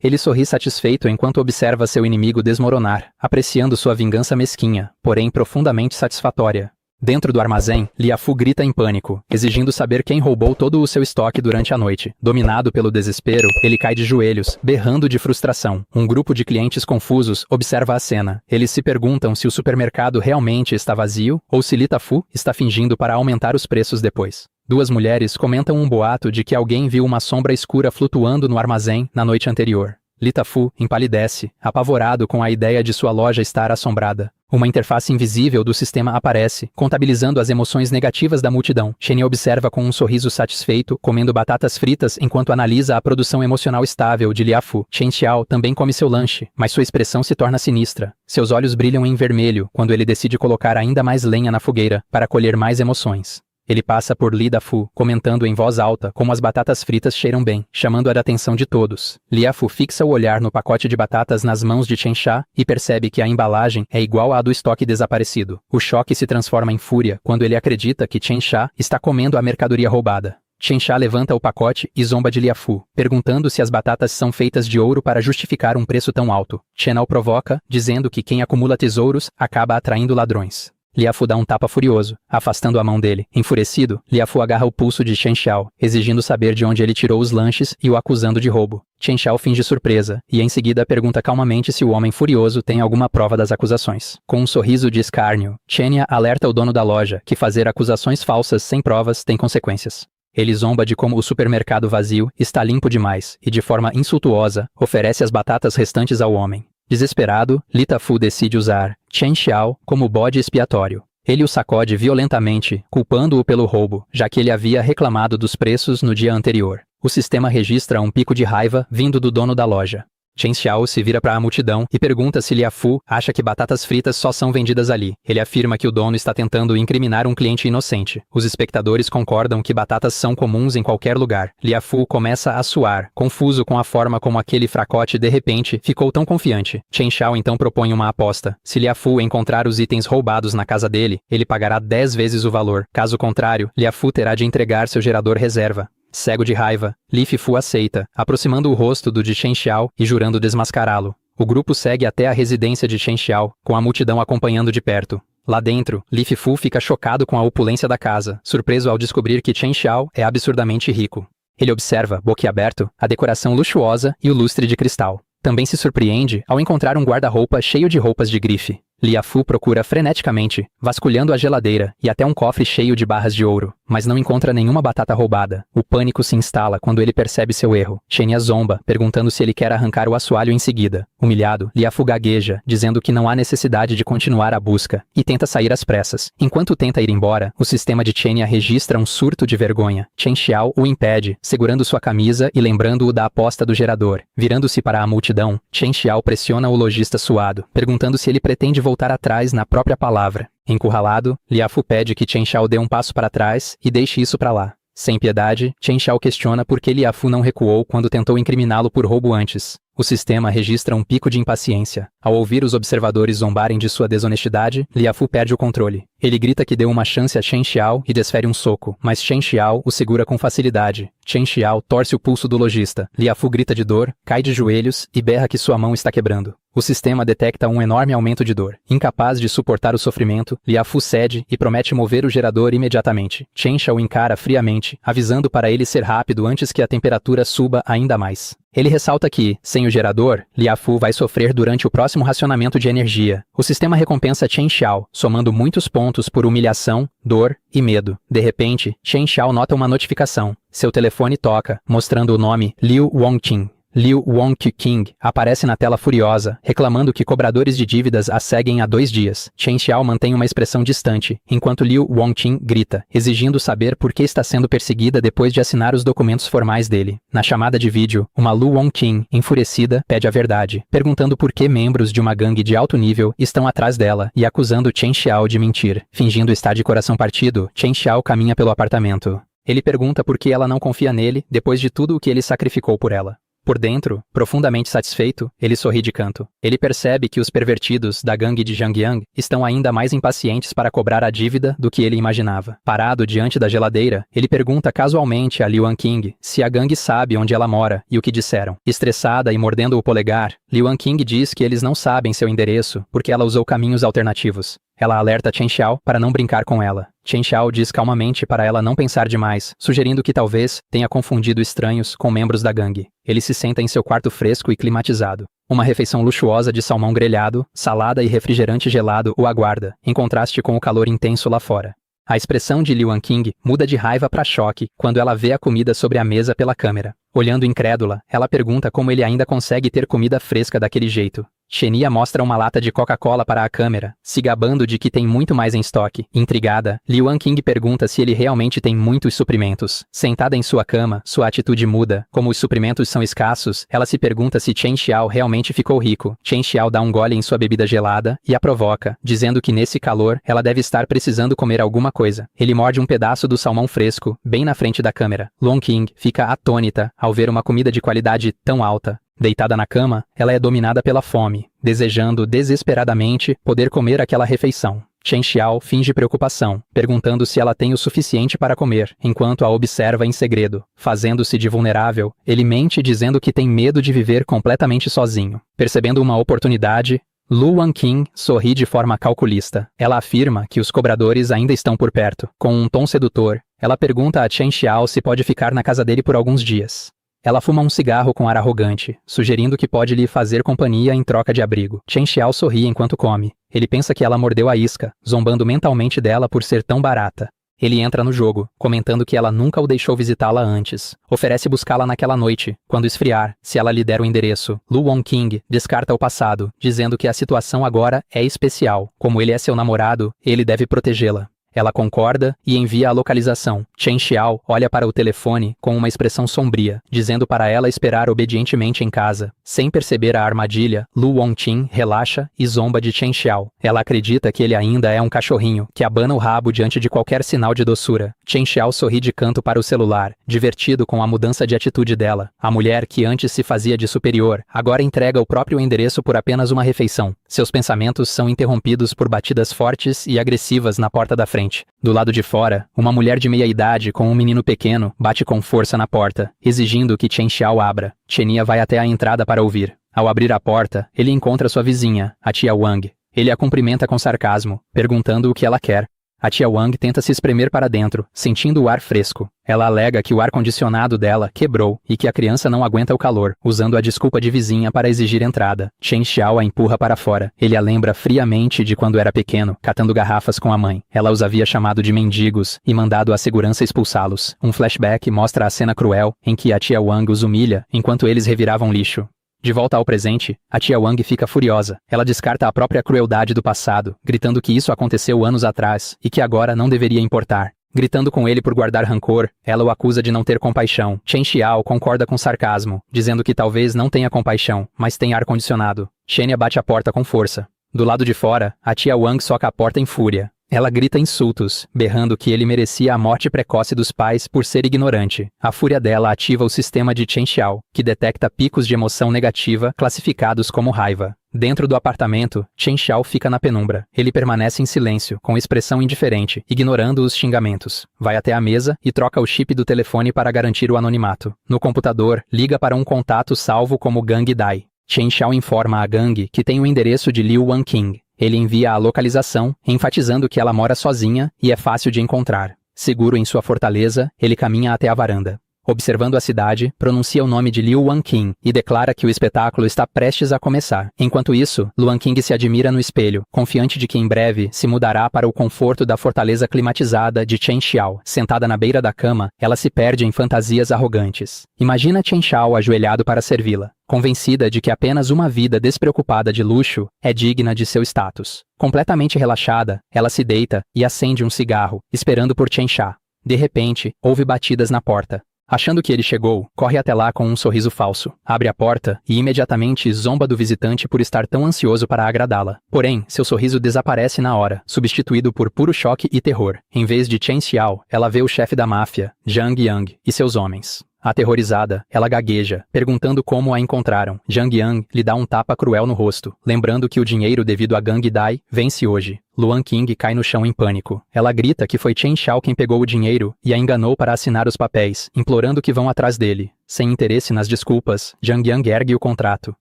Ele sorri satisfeito enquanto observa seu inimigo desmoronar, apreciando sua vingança mesquinha, porém profundamente satisfatória. Dentro do armazém, Li Dafu grita em pânico, exigindo saber quem roubou todo o seu estoque durante a noite. Dominado pelo desespero, ele cai de joelhos, berrando de frustração. Um grupo de clientes confusos observa a cena. Eles se perguntam se o supermercado realmente está vazio ou se Li Dafu está fingindo para aumentar os preços depois. Duas mulheres comentam um boato de que alguém viu uma sombra escura flutuando no armazém na noite anterior. Li Dafu empalidece, apavorado com a ideia de sua loja estar assombrada. Uma interface invisível do sistema aparece, contabilizando as emoções negativas da multidão. Chen observa com um sorriso satisfeito, comendo batatas fritas enquanto analisa a produção emocional estável de Li Dafu. Chen Xiao também come seu lanche, mas sua expressão se torna sinistra. Seus olhos brilham em vermelho quando ele decide colocar ainda mais lenha na fogueira para colher mais emoções. Ele passa por Li Dafu, comentando em voz alta como as batatas fritas cheiram bem, chamando a atenção de todos. Li Dafu fixa o olhar no pacote de batatas nas mãos de Chen Xiao e percebe que a embalagem é igual à do estoque desaparecido. O choque se transforma em fúria quando ele acredita que Chen Xiao está comendo a mercadoria roubada. Chen Xiao levanta o pacote e zomba de Li Dafu, perguntando se as batatas são feitas de ouro para justificar um preço tão alto. Chen o provoca, dizendo que quem acumula tesouros acaba atraindo ladrões. Li Dafu dá um tapa furioso, afastando a mão dele. Enfurecido, Li Dafu agarra o pulso de Chen Xiao, exigindo saber de onde ele tirou os lanches e o acusando de roubo. Chen Xiao finge surpresa, e em seguida pergunta calmamente se o homem furioso tem alguma prova das acusações. Com um sorriso de escárnio, Chen alerta o dono da loja que fazer acusações falsas sem provas tem consequências. Ele zomba de como o supermercado vazio está limpo demais e, de forma insultuosa, oferece as batatas restantes ao homem. Desesperado, Li Dafu decide usar Chen Xiao como bode expiatório. Ele o sacode violentamente, culpando-o pelo roubo, já que ele havia reclamado dos preços no dia anterior. O sistema registra um pico de raiva vindo do dono da loja. Chen Xiao se vira para a multidão e pergunta se Lia Fu acha que batatas fritas só são vendidas ali. Ele afirma que o dono está tentando incriminar um cliente inocente. Os espectadores concordam que batatas são comuns em qualquer lugar. Lia Fu começa a suar, confuso com a forma como aquele fracote de repente ficou tão confiante. Chen Xiao então propõe uma aposta. Se Lia Fu encontrar os itens roubados na casa dele, ele pagará 10 vezes o valor. Caso contrário, Lia Fu terá de entregar seu gerador reserva. Cego de raiva, Li Fu aceita, aproximando o rosto do de Chen Xiao e jurando desmascará-lo. O grupo segue até a residência de Chen Xiao, com a multidão acompanhando de perto. Lá dentro, Li Fu fica chocado com a opulência da casa, surpreso ao descobrir que Chen Xiao é absurdamente rico. Ele observa, boquiaberto, a decoração luxuosa e o lustre de cristal. Também se surpreende ao encontrar um guarda-roupa cheio de roupas de grife. Lia Fu procura freneticamente, vasculhando a geladeira e até um cofre cheio de barras de ouro, mas não encontra nenhuma batata roubada. O pânico se instala quando ele percebe seu erro. Xenia zomba, perguntando se ele quer arrancar o assoalho em seguida. Humilhado, Lia Fu gagueja, dizendo que não há necessidade de continuar a busca, e tenta sair às pressas. Enquanto tenta ir embora, o sistema de Xenia registra um surto de vergonha. Chen Xiao o impede, segurando sua camisa e lembrando-o da aposta do gerador. Virando-se para a multidão, Chen Xiao pressiona o lojista suado, perguntando se ele pretende voltar atrás na própria palavra. Encurralado, Lia Fu pede que Chen Xiao dê um passo para trás e deixe isso para lá. Sem piedade, Chen Xiao questiona por que Lia Fu não recuou quando tentou incriminá-lo por roubo antes. O sistema registra um pico de impaciência. Ao ouvir os observadores zombarem de sua desonestidade, Lia Fu perde o controle. Ele grita que deu uma chance a Chen Xiao e desfere um soco, mas Chen Xiao o segura com facilidade. Chen Xiao torce o pulso do lojista. Lia Fu grita de dor, cai de joelhos e berra que sua mão está quebrando. O sistema detecta um enorme aumento de dor. Incapaz de suportar o sofrimento, Lia Fu cede e promete mover o gerador imediatamente. Chen Xiao o encara friamente, avisando para ele ser rápido antes que a temperatura suba ainda mais. Ele ressalta que, sem o gerador, Lia Fu vai sofrer durante o próximo racionamento de energia. O sistema recompensa Chen Xiao, somando muitos pontos por humilhação, dor e medo. De repente, Chen Xiao nota uma notificação. Seu telefone toca, mostrando o nome Liu Wongqing. Liu Wongqing aparece na tela furiosa, reclamando que cobradores de dívidas a seguem há 2 dias. Chen Xiao mantém uma expressão distante, enquanto Liu Wongqing grita, exigindo saber por que está sendo perseguida depois de assinar os documentos formais dele. Na chamada de vídeo, uma Liu Wongqing, enfurecida, pede a verdade, perguntando por que membros de uma gangue de alto nível estão atrás dela e acusando Chen Xiao de mentir. Fingindo estar de coração partido, Chen Xiao caminha pelo apartamento. Ele pergunta por que ela não confia nele depois de tudo o que ele sacrificou por ela. Por dentro, profundamente satisfeito, ele sorri de canto. Ele percebe que os pervertidos da gangue de Zhangyang estão ainda mais impacientes para cobrar a dívida do que ele imaginava. Parado diante da geladeira, ele pergunta casualmente a Liu Wongqing se a gangue sabe onde ela mora e o que disseram. Estressada e mordendo o polegar, Liu Wongqing diz que eles não sabem seu endereço porque ela usou caminhos alternativos. Ela alerta Chen Xiao para não brincar com ela. Chen Xiao diz calmamente para ela não pensar demais, sugerindo que talvez tenha confundido estranhos com membros da gangue. Ele se senta em seu quarto fresco e climatizado. Uma refeição luxuosa de salmão grelhado, salada e refrigerante gelado o aguarda, em contraste com o calor intenso lá fora. A expressão de Liu Wongqing muda de raiva para choque quando ela vê a comida sobre a mesa pela câmera. Olhando incrédula, ela pergunta como ele ainda consegue ter comida fresca daquele jeito. Xenia mostra uma lata de Coca-Cola para a câmera, se gabando de que tem muito mais em estoque. Intrigada, Liu Wongqing pergunta se ele realmente tem muitos suprimentos. Sentada em sua cama, sua atitude muda. Como os suprimentos são escassos, ela se pergunta se Chen Xiao realmente ficou rico. Chen Xiao dá um gole em sua bebida gelada e a provoca, dizendo que nesse calor, ela deve estar precisando comer alguma coisa. Ele morde um pedaço do salmão fresco, bem na frente da câmera. Wongqing fica atônita ao ver uma comida de qualidade tão alta. Deitada na cama, ela é dominada pela fome, desejando desesperadamente poder comer aquela refeição. Chen Xiao finge preocupação, perguntando se ela tem o suficiente para comer, enquanto a observa em segredo. Fazendo-se de vulnerável, ele mente dizendo que tem medo de viver completamente sozinho. Percebendo uma oportunidade, Liu Wongqing sorri de forma calculista. Ela afirma que os cobradores ainda estão por perto. Com um tom sedutor, ela pergunta a Chen Xiao se pode ficar na casa dele por alguns dias. Ela fuma um cigarro com ar arrogante, sugerindo que pode lhe fazer companhia em troca de abrigo. Chen Xiao sorri enquanto come. Ele pensa que ela mordeu a isca, zombando mentalmente dela por ser tão barata. Ele entra no jogo, comentando que ela nunca o deixou visitá-la antes. Oferece buscá-la naquela noite, quando esfriar, se ela lhe der o endereço. Liu Wongqing descarta o passado, dizendo que a situação agora é especial. Como ele é seu namorado, ele deve protegê-la. Ela concorda e envia a localização. Chen Xiao olha para o telefone com uma expressão sombria, dizendo para ela esperar obedientemente em casa. Sem perceber a armadilha, Lu Wangqing relaxa e zomba de Chen Xiao. Ela acredita que ele ainda é um cachorrinho, que abana o rabo diante de qualquer sinal de doçura. Chen Xiao sorri de canto para o celular, divertido com a mudança de atitude dela. A mulher que antes se fazia de superior, agora entrega o próprio endereço por apenas uma refeição. Seus pensamentos são interrompidos por batidas fortes e agressivas na porta da frente. Do lado de fora, uma mulher de meia-idade com um menino pequeno bate com força na porta, exigindo que Chen Xiao abra. Chenia vai até a entrada para ouvir. Ao abrir a porta, ele encontra sua vizinha, a tia Wang. Ele a cumprimenta com sarcasmo, perguntando o que ela quer. A tia Wang tenta se espremer para dentro, sentindo o ar fresco. Ela alega que o ar-condicionado dela quebrou e que a criança não aguenta o calor, usando a desculpa de vizinha para exigir entrada. Chen Xiao a empurra para fora. Ele a lembra friamente de quando era pequeno, catando garrafas com a mãe. Ela os havia chamado de mendigos e mandado a segurança expulsá-los. Um flashback mostra a cena cruel em que a tia Wang os humilha enquanto eles reviravam lixo. De volta ao presente, a tia Wang fica furiosa. Ela descarta a própria crueldade do passado, gritando que isso aconteceu anos atrás e que agora não deveria importar. Gritando com ele por guardar rancor, ela o acusa de não ter compaixão. Chen Xiao concorda com sarcasmo, dizendo que talvez não tenha compaixão, mas tem ar-condicionado. Xenia bate a porta com força. Do lado de fora, a tia Wang soca a porta em fúria. Ela grita insultos, berrando que ele merecia a morte precoce dos pais por ser ignorante. A fúria dela ativa o sistema de Chen Xiao, que detecta picos de emoção negativa classificados como raiva. Dentro do apartamento, Chen Xiao fica na penumbra. Ele permanece em silêncio, com expressão indiferente, ignorando os xingamentos. Vai até a mesa e troca o chip do telefone para garantir o anonimato. No computador, liga para um contato salvo como Gang Dai. Chen Xiao informa a Gang que tem o endereço de Liu Wangqing. Ele envia a localização, enfatizando que ela mora sozinha e é fácil de encontrar. Seguro em sua fortaleza, ele caminha até a varanda. Observando a cidade, pronuncia o nome de Liu Wangqing e declara que o espetáculo está prestes a começar. Enquanto isso, Lu Wangqing se admira no espelho, confiante de que em breve se mudará para o conforto da fortaleza climatizada de Chen Xiao. Sentada na beira da cama, ela se perde em fantasias arrogantes. Imagina Chen Xiao ajoelhado para servi-la, convencida de que apenas uma vida despreocupada de luxo é digna de seu status. Completamente relaxada, ela se deita e acende um cigarro, esperando por Chen Xiao. De repente, houve batidas na porta. Achando que ele chegou, corre até lá com um sorriso falso. Abre a porta e imediatamente zomba do visitante por estar tão ansioso para agradá-la. Porém, seu sorriso desaparece na hora, substituído por puro choque e terror. Em vez de Chen Xiao, ela vê o chefe da máfia, Zhang Yang, e seus homens. Aterrorizada, ela gagueja, perguntando como a encontraram. Zhang Yang lhe dá um tapa cruel no rosto, lembrando que o dinheiro devido a Gang Dai vence hoje. Lu Wangqing cai no chão em pânico. Ela grita que foi Chen Xiao quem pegou o dinheiro e a enganou para assinar os papéis, implorando que vão atrás dele. Sem interesse nas desculpas, Zhang Yang ergue o contrato.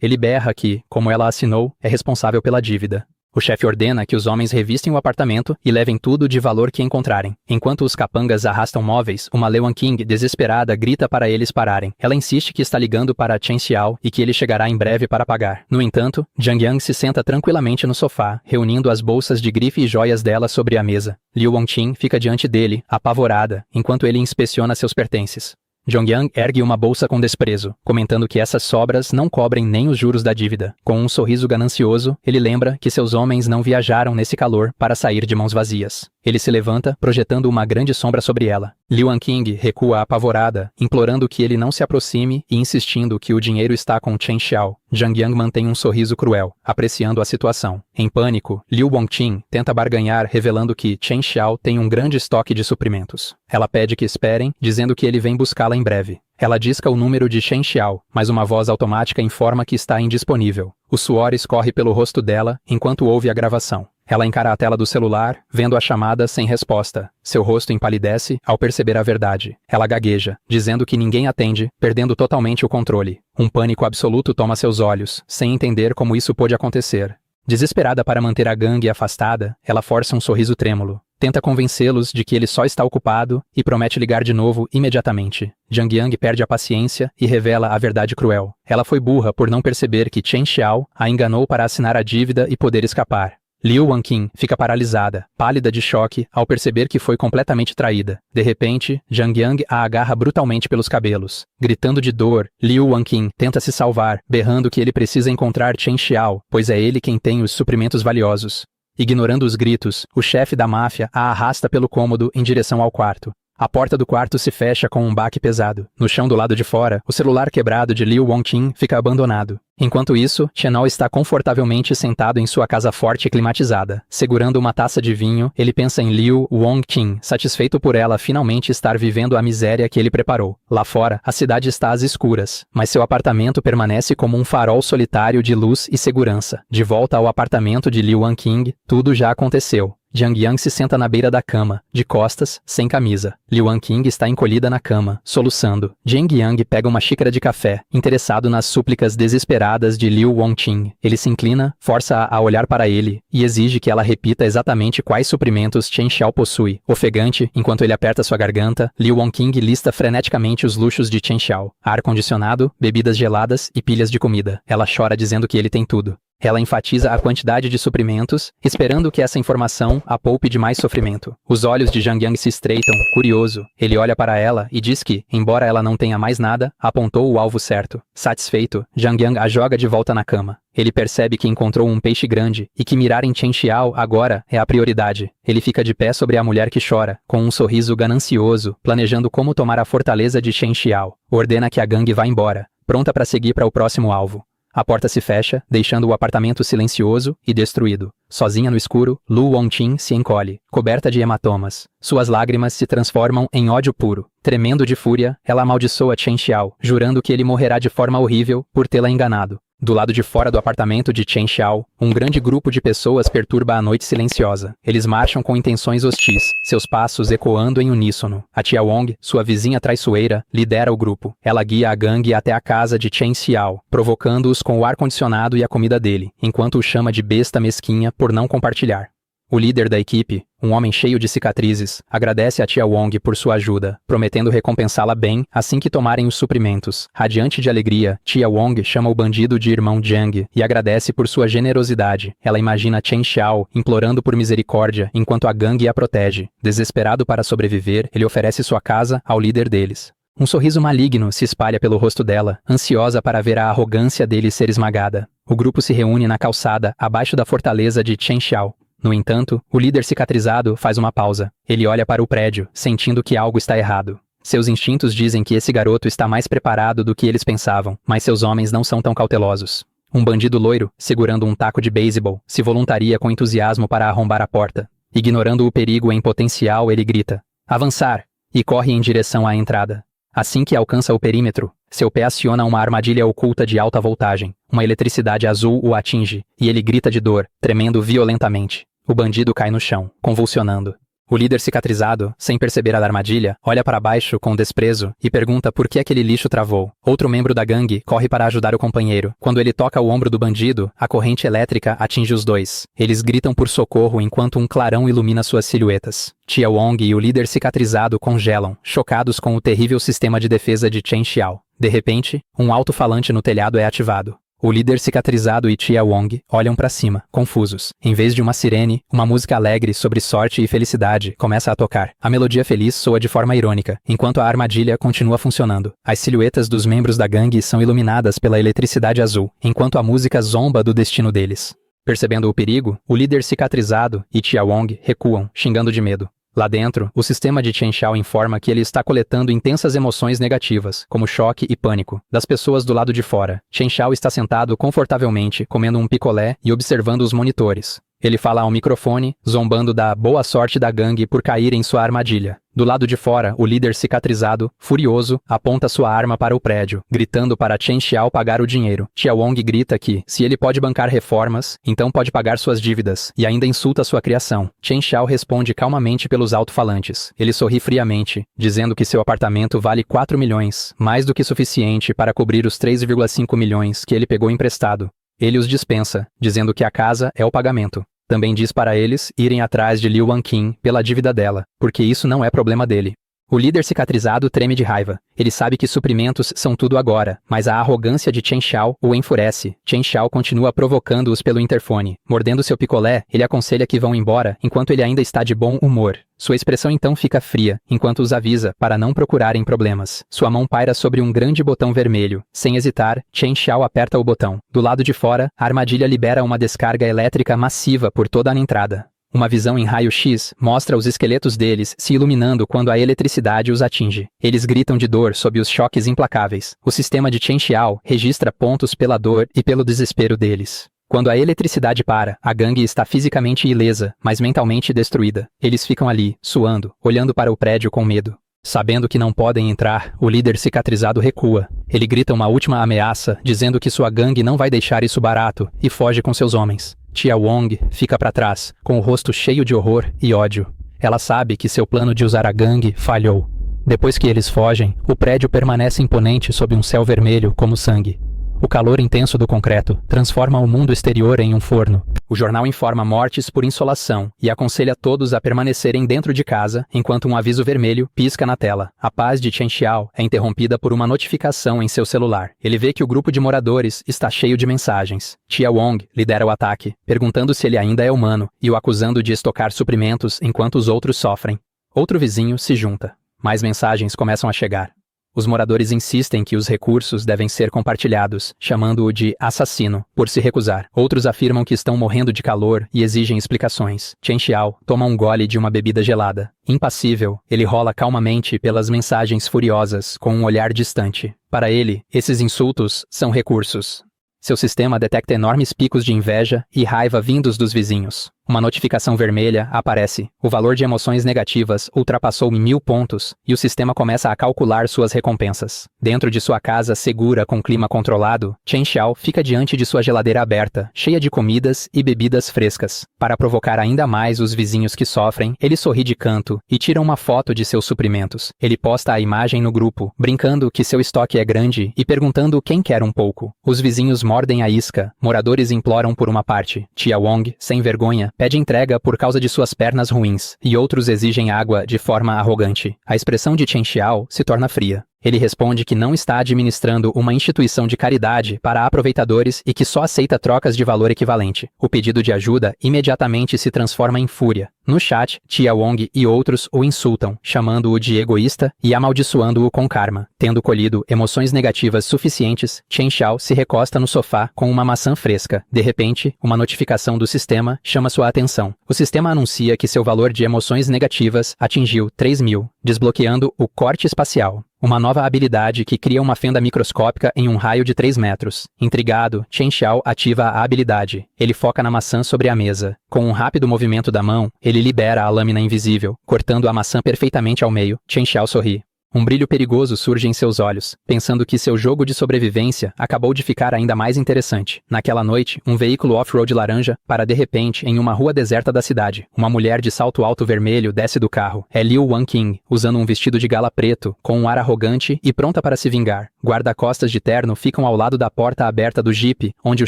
Ele berra que, como ela assinou, é responsável pela dívida. O chefe ordena que os homens revistem o apartamento e levem tudo de valor que encontrarem. Enquanto os capangas arrastam móveis, uma Liu Wangqing, desesperada, grita para eles pararem. Ela insiste que está ligando para Chen Xiao e que ele chegará em breve para pagar. No entanto, Zhang Yang se senta tranquilamente no sofá, reunindo as bolsas de grife e joias dela sobre a mesa. Liu Wangqing fica diante dele, apavorada, enquanto ele inspeciona seus pertences. Zhang Yang ergue uma bolsa com desprezo, comentando que essas sobras não cobrem nem os juros da dívida. Com um sorriso ganancioso, ele lembra que seus homens não viajaram nesse calor para sair de mãos vazias. Ele se levanta, projetando uma grande sombra sobre ela. Liu Wangqing recua apavorada, implorando que ele não se aproxime e insistindo que o dinheiro está com Chen Xiao. Zhang Yang mantém um sorriso cruel, apreciando a situação. Em pânico, Liu Wangqing tenta barganhar, revelando que Chen Xiao tem um grande estoque de suprimentos. Ela pede que esperem, dizendo que ele vem buscá-la em breve. Ela disca o número de Chen Xiao, mas uma voz automática informa que está indisponível. O suor escorre pelo rosto dela enquanto ouve a gravação. Ela encara a tela do celular, vendo a chamada sem resposta. Seu rosto empalidece ao perceber a verdade. Ela gagueja, dizendo que ninguém atende, perdendo totalmente o controle. Um pânico absoluto toma seus olhos, sem entender como isso pôde acontecer. Desesperada para manter a gangue afastada, ela força um sorriso trêmulo. Tenta convencê-los de que ele só está ocupado e promete ligar de novo imediatamente. Zhang Yang perde a paciência e revela a verdade cruel. Ela foi burra por não perceber que Chen Xiao a enganou para assinar a dívida e poder escapar. Liu Wangqing fica paralisada, pálida de choque, ao perceber que foi completamente traída. De repente, Zhang Yang a agarra brutalmente pelos cabelos. Gritando de dor, Liu Wangqing tenta se salvar, berrando que ele precisa encontrar Chen Xiao, pois é ele quem tem os suprimentos valiosos. Ignorando os gritos, o chefe da máfia a arrasta pelo cômodo em direção ao quarto. A porta do quarto se fecha com um baque pesado. No chão do lado de fora, o celular quebrado de Liu Wongqing fica abandonado. Enquanto isso, Chenol está confortavelmente sentado em sua casa forte e climatizada. Segurando uma taça de vinho, ele pensa em Liu Wongqing, satisfeito por ela finalmente estar vivendo a miséria que ele preparou. Lá fora, a cidade está às escuras, mas seu apartamento permanece como um farol solitário de luz e segurança. De volta ao apartamento de Liu Wongqing, tudo já aconteceu. Jiang Yang se senta na beira da cama, de costas, sem camisa. Liu Wongqing está encolhida na cama, soluçando. Jiang Yang pega uma xícara de café, interessado nas súplicas desesperadas de Liu Wongqing. Ele se inclina, força-a a olhar para ele, e exige que ela repita exatamente quais suprimentos Chen Xiao possui. Ofegante, enquanto ele aperta sua garganta, Liu Wongqing lista freneticamente os luxos de Chen Xiao. Ar-condicionado, bebidas geladas e pilhas de comida. Ela chora dizendo que ele tem tudo. Ela enfatiza a quantidade de suprimentos, esperando que essa informação a poupe de mais sofrimento. Os olhos de Jiang Yang se estreitam, curioso. Ele olha para ela e diz que, embora ela não tenha mais nada, apontou o alvo certo. Satisfeito, Jiang Yang a joga de volta na cama. Ele percebe que encontrou um peixe grande e que mirar em Chen Xiao agora é a prioridade. Ele fica de pé sobre a mulher que chora, com um sorriso ganancioso, planejando como tomar a fortaleza de Chen Xiao. Ordena que a gangue vá embora, pronta para seguir para o próximo alvo. A porta se fecha, deixando o apartamento silencioso e destruído. Sozinha no escuro, Liu Wongqing se encolhe, coberta de hematomas. Suas lágrimas se transformam em ódio puro. Tremendo de fúria, ela amaldiçoa Chen Xiao, jurando que ele morrerá de forma horrível por tê-la enganado. Do lado de fora do apartamento de Chen Xiao, um grande grupo de pessoas perturba a noite silenciosa. Eles marcham com intenções hostis, seus passos ecoando em uníssono. A tia Wong, sua vizinha traiçoeira, lidera o grupo. Ela guia a gangue até a casa de Chen Xiao, provocando-os com o ar-condicionado e a comida dele, enquanto o chama de besta mesquinha por não compartilhar. O líder da equipe, um homem cheio de cicatrizes, agradece a tia Wong por sua ajuda, prometendo recompensá-la bem assim que tomarem os suprimentos. Radiante de alegria, tia Wong chama o bandido de irmão Jiang e agradece por sua generosidade. Ela imagina Chen Xiao implorando por misericórdia enquanto a gangue a protege. Desesperado para sobreviver, ele oferece sua casa ao líder deles. Um sorriso maligno se espalha pelo rosto dela, ansiosa para ver a arrogância dele ser esmagada. O grupo se reúne na calçada, abaixo da fortaleza de Chen Xiao. No entanto, o líder cicatrizado faz uma pausa. Ele olha para o prédio, sentindo que algo está errado. Seus instintos dizem que esse garoto está mais preparado do que eles pensavam, mas seus homens não são tão cautelosos. Um bandido loiro, segurando um taco de beisebol, se voluntaria com entusiasmo para arrombar a porta. Ignorando o perigo em potencial, ele grita: "Avançar!" e corre em direção à entrada. Assim que alcança o perímetro, seu pé aciona uma armadilha oculta de alta voltagem. Uma eletricidade azul o atinge, e ele grita de dor, tremendo violentamente. O bandido cai no chão, convulsionando. O líder cicatrizado, sem perceber a armadilha, olha para baixo com desprezo e pergunta por que aquele lixo travou. Outro membro da gangue corre para ajudar o companheiro. Quando ele toca o ombro do bandido, a corrente elétrica atinge os dois. Eles gritam por socorro enquanto um clarão ilumina suas silhuetas. Tia Wong e o líder cicatrizado congelam, chocados com o terrível sistema de defesa de Chen Xiao. De repente, um alto-falante no telhado é ativado. O líder cicatrizado e tia Wong olham para cima, confusos. Em vez de uma sirene, uma música alegre sobre sorte e felicidade começa a tocar. A melodia feliz soa de forma irônica, enquanto a armadilha continua funcionando. As silhuetas dos membros da gangue são iluminadas pela eletricidade azul, enquanto a música zomba do destino deles. Percebendo o perigo, o líder cicatrizado e tia Wong recuam, xingando de medo. Lá dentro, o sistema de Chen Xiao informa que ele está coletando intensas emoções negativas, como choque e pânico, das pessoas do lado de fora. Chen Xiao está sentado confortavelmente, comendo um picolé e observando os monitores. Ele fala ao microfone, zombando da boa sorte da gangue por cair em sua armadilha. Do lado de fora, o líder cicatrizado, furioso, aponta sua arma para o prédio, gritando para Chen Xiao pagar o dinheiro. Tia Wong grita que, se ele pode bancar reformas, então pode pagar suas dívidas, e ainda insulta sua criação. Chen Xiao responde calmamente pelos alto-falantes. Ele sorri friamente, dizendo que seu apartamento vale 4 milhões, mais do que suficiente para cobrir os 3,5 milhões que ele pegou emprestado. Ele os dispensa, dizendo que a casa é o pagamento. Também diz para eles irem atrás de Liu Wongqing pela dívida dela, porque isso não é problema dele. O líder cicatrizado treme de raiva. Ele sabe que suprimentos são tudo agora, mas a arrogância de Chen Xiao o enfurece. Chen Xiao continua provocando-os pelo interfone. Mordendo seu picolé, ele aconselha que vão embora, enquanto ele ainda está de bom humor. Sua expressão então fica fria, enquanto os avisa para não procurarem problemas. Sua mão paira sobre um grande botão vermelho. Sem hesitar, Chen Xiao aperta o botão. Do lado de fora, a armadilha libera uma descarga elétrica massiva por toda a entrada. Uma visão em raio-x mostra os esqueletos deles se iluminando quando a eletricidade os atinge. Eles gritam de dor sob os choques implacáveis. O sistema de Chen Xiao registra pontos pela dor e pelo desespero deles. Quando a eletricidade para, a gangue está fisicamente ilesa, mas mentalmente destruída. Eles ficam ali, suando, olhando para o prédio com medo. Sabendo que não podem entrar, o líder cicatrizado recua. Ele grita uma última ameaça, dizendo que sua gangue não vai deixar isso barato, e foge com seus homens. Tia Wong fica para trás, com o rosto cheio de horror e ódio. Ela sabe que seu plano de usar a gangue falhou. Depois que eles fogem, o prédio permanece imponente sob um céu vermelho como sangue. O calor intenso do concreto transforma o mundo exterior em um forno. O jornal informa mortes por insolação e aconselha todos a permanecerem dentro de casa enquanto um aviso vermelho pisca na tela. A paz de Chen Xiao é interrompida por uma notificação em seu celular. Ele vê que o grupo de moradores está cheio de mensagens. Tia Wong lidera o ataque, perguntando se ele ainda é humano e o acusando de estocar suprimentos enquanto os outros sofrem. Outro vizinho se junta. Mais mensagens começam a chegar. Os moradores insistem que os recursos devem ser compartilhados, chamando-o de assassino, por se recusar. Outros afirmam que estão morrendo de calor e exigem explicações. Chen Xiao toma um gole de uma bebida gelada. Impassível, ele rola calmamente pelas mensagens furiosas, com um olhar distante. Para ele, esses insultos são recursos. Seu sistema detecta enormes picos de inveja e raiva vindos dos vizinhos. Uma notificação vermelha aparece. O valor de emoções negativas ultrapassou 1000 pontos e o sistema começa a calcular suas recompensas. Dentro de sua casa segura com clima controlado, Chen Xiao fica diante de sua geladeira aberta, cheia de comidas e bebidas frescas. Para provocar ainda mais os vizinhos que sofrem, ele sorri de canto e tira uma foto de seus suprimentos. Ele posta a imagem no grupo, brincando que seu estoque é grande e perguntando quem quer um pouco. Os vizinhos mordem a isca. Moradores imploram por uma parte. Tia Wong, sem vergonha, pede entrega por causa de suas pernas ruins, e outros exigem água de forma arrogante. A expressão de Chen Xiao se torna fria. Ele responde que não está administrando uma instituição de caridade para aproveitadores e que só aceita trocas de valor equivalente. O pedido de ajuda imediatamente se transforma em fúria. No chat, Tia Wong e outros o insultam, chamando-o de egoísta e amaldiçoando-o com karma. Tendo colhido emoções negativas suficientes, Chen Xiao se recosta no sofá com uma maçã fresca. De repente, uma notificação do sistema chama sua atenção. O sistema anuncia que seu valor de emoções negativas atingiu 3.000, desbloqueando o corte espacial. Uma nova habilidade que cria uma fenda microscópica em um raio de 3 metros. Intrigado, Chen Xiao ativa a habilidade. Ele foca na maçã sobre a mesa. Com um rápido movimento da mão, ele libera a lâmina invisível, cortando a maçã perfeitamente ao meio. Chen Xiao sorri. Um brilho perigoso surge em seus olhos, pensando que seu jogo de sobrevivência acabou de ficar ainda mais interessante. Naquela noite, um veículo off-road laranja para de repente em uma rua deserta da cidade. Uma mulher de salto alto vermelho desce do carro. É Liu Wanqing, usando um vestido de gala preto, com um ar arrogante e pronta para se vingar. Guarda-costas de terno ficam ao lado da porta aberta do Jeep, onde o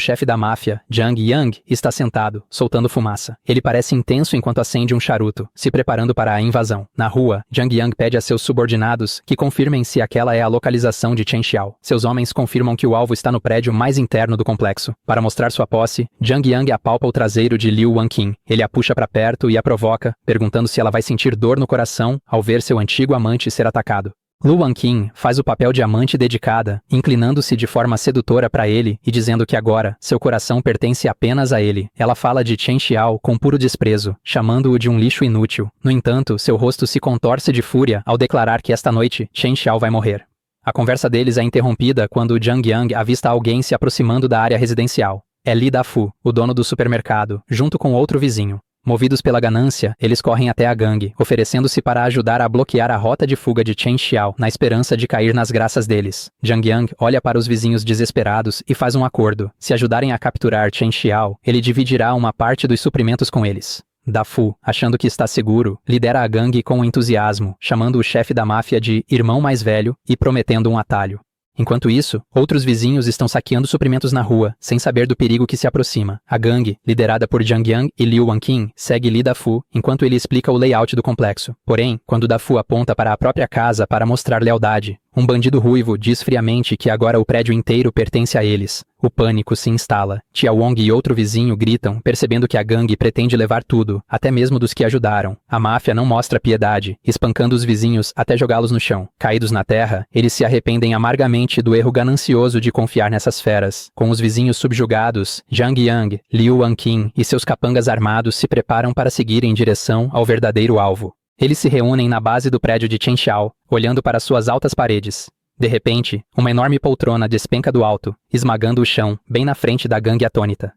chefe da máfia, Zhang Yang, está sentado, soltando fumaça. Ele parece intenso enquanto acende um charuto, se preparando para a invasão. Na rua, Zhang Yang pede a seus subordinados que confirmem se aquela é a localização de Chen Xiao. Seus homens confirmam que o alvo está no prédio mais interno do complexo. Para mostrar sua posse, Zhang Yang apalpa o traseiro de Liu Wanqing. Ele a puxa para perto e a provoca, perguntando se ela vai sentir dor no coração ao ver seu antigo amante ser atacado. Liu Wanqing faz o papel de amante dedicada, inclinando-se de forma sedutora para ele e dizendo que agora seu coração pertence apenas a ele. Ela fala de Chen Xiao com puro desprezo, chamando-o de um lixo inútil. No entanto, seu rosto se contorce de fúria ao declarar que esta noite Chen Xiao vai morrer. A conversa deles é interrompida quando Zhang Yang avista alguém se aproximando da área residencial. É Li Dafu, o dono do supermercado, junto com outro vizinho. Movidos pela ganância, eles correm até a gangue, oferecendo-se para ajudar a bloquear a rota de fuga de Chen Xiao, na esperança de cair nas graças deles. Zhang Yang olha para os vizinhos desesperados e faz um acordo. Se ajudarem a capturar Chen Xiao, ele dividirá uma parte dos suprimentos com eles. Dafu, achando que está seguro, lidera a gangue com entusiasmo, chamando o chefe da máfia de irmão mais velho e prometendo um atalho. Enquanto isso, outros vizinhos estão saqueando suprimentos na rua, sem saber do perigo que se aproxima. A gangue, liderada por Zhang Yang e Liu Wanqing, segue Li Dafu, enquanto ele explica o layout do complexo. Porém, quando Dafu aponta para a própria casa para mostrar lealdade, um bandido ruivo diz friamente que agora o prédio inteiro pertence a eles. O pânico se instala. Tia Wong e outro vizinho gritam, percebendo que a gangue pretende levar tudo, até mesmo dos que ajudaram. A máfia não mostra piedade, espancando os vizinhos até jogá-los no chão. Caídos na terra, eles se arrependem amargamente do erro ganancioso de confiar nessas feras. Com os vizinhos subjugados, Zhang Yang, Liu Wanqing e seus capangas armados se preparam para seguir em direção ao verdadeiro alvo. Eles se reúnem na base do prédio de Chen Xiao, olhando para suas altas paredes. De repente, uma enorme poltrona despenca do alto, esmagando o chão, bem na frente da gangue atônita.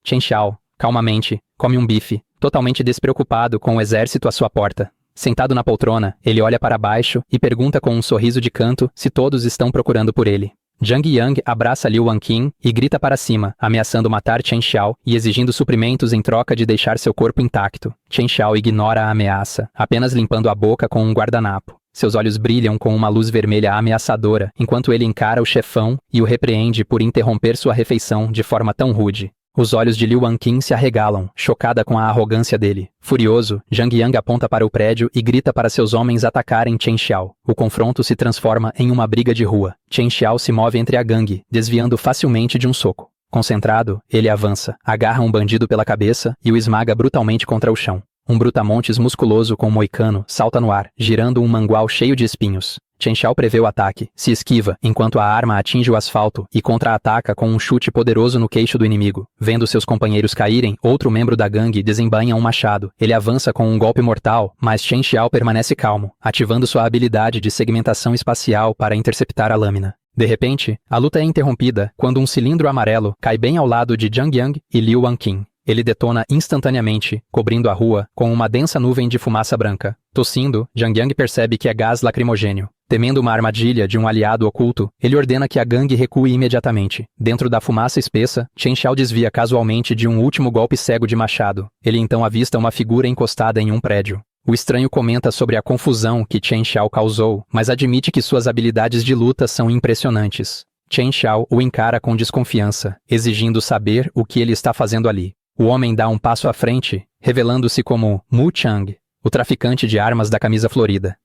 Chen Xiao, calmamente, come um bife, totalmente despreocupado com o exército à sua porta. Sentado na poltrona, ele olha para baixo e pergunta com um sorriso de canto se todos estão procurando por ele. Zhang Yang abraça Liu Wanqing e grita para cima, ameaçando matar Chen Xiao e exigindo suprimentos em troca de deixar seu corpo intacto. Chen Xiao ignora a ameaça, apenas limpando a boca com um guardanapo. Seus olhos brilham com uma luz vermelha ameaçadora, enquanto ele encara o chefão e o repreende por interromper sua refeição de forma tão rude. Os olhos de Liu Wanqing se arregalam, chocada com a arrogância dele. Furioso, Zhang Yang aponta para o prédio e grita para seus homens atacarem Chen Xiao. O confronto se transforma em uma briga de rua. Chen Xiao se move entre a gangue, desviando facilmente de um soco. Concentrado, ele avança, agarra um bandido pela cabeça e o esmaga brutalmente contra o chão. Um brutamontes musculoso com moicano salta no ar, girando um mangual cheio de espinhos. Chen Xiao prevê o ataque, se esquiva, enquanto a arma atinge o asfalto e contra-ataca com um chute poderoso no queixo do inimigo. Vendo seus companheiros caírem, outro membro da gangue desembainha um machado. Ele avança com um golpe mortal, mas Chen Xiao permanece calmo, ativando sua habilidade de segmentação espacial para interceptar a lâmina. De repente, a luta é interrompida quando um cilindro amarelo cai bem ao lado de Zhang Yang e Liu Wanqing. Ele detona instantaneamente, cobrindo a rua com uma densa nuvem de fumaça branca. Tossindo, Zhang Yang percebe que é gás lacrimogêneo. Temendo uma armadilha de um aliado oculto, ele ordena que a gangue recue imediatamente. Dentro da fumaça espessa, Chen Xiao desvia casualmente de um último golpe cego de machado. Ele então avista uma figura encostada em um prédio. O estranho comenta sobre a confusão que Chen Xiao causou, mas admite que suas habilidades de luta são impressionantes. Chen Xiao o encara com desconfiança, exigindo saber o que ele está fazendo ali. O homem dá um passo à frente, revelando-se como Mu Chang, o traficante de armas da camisa florida.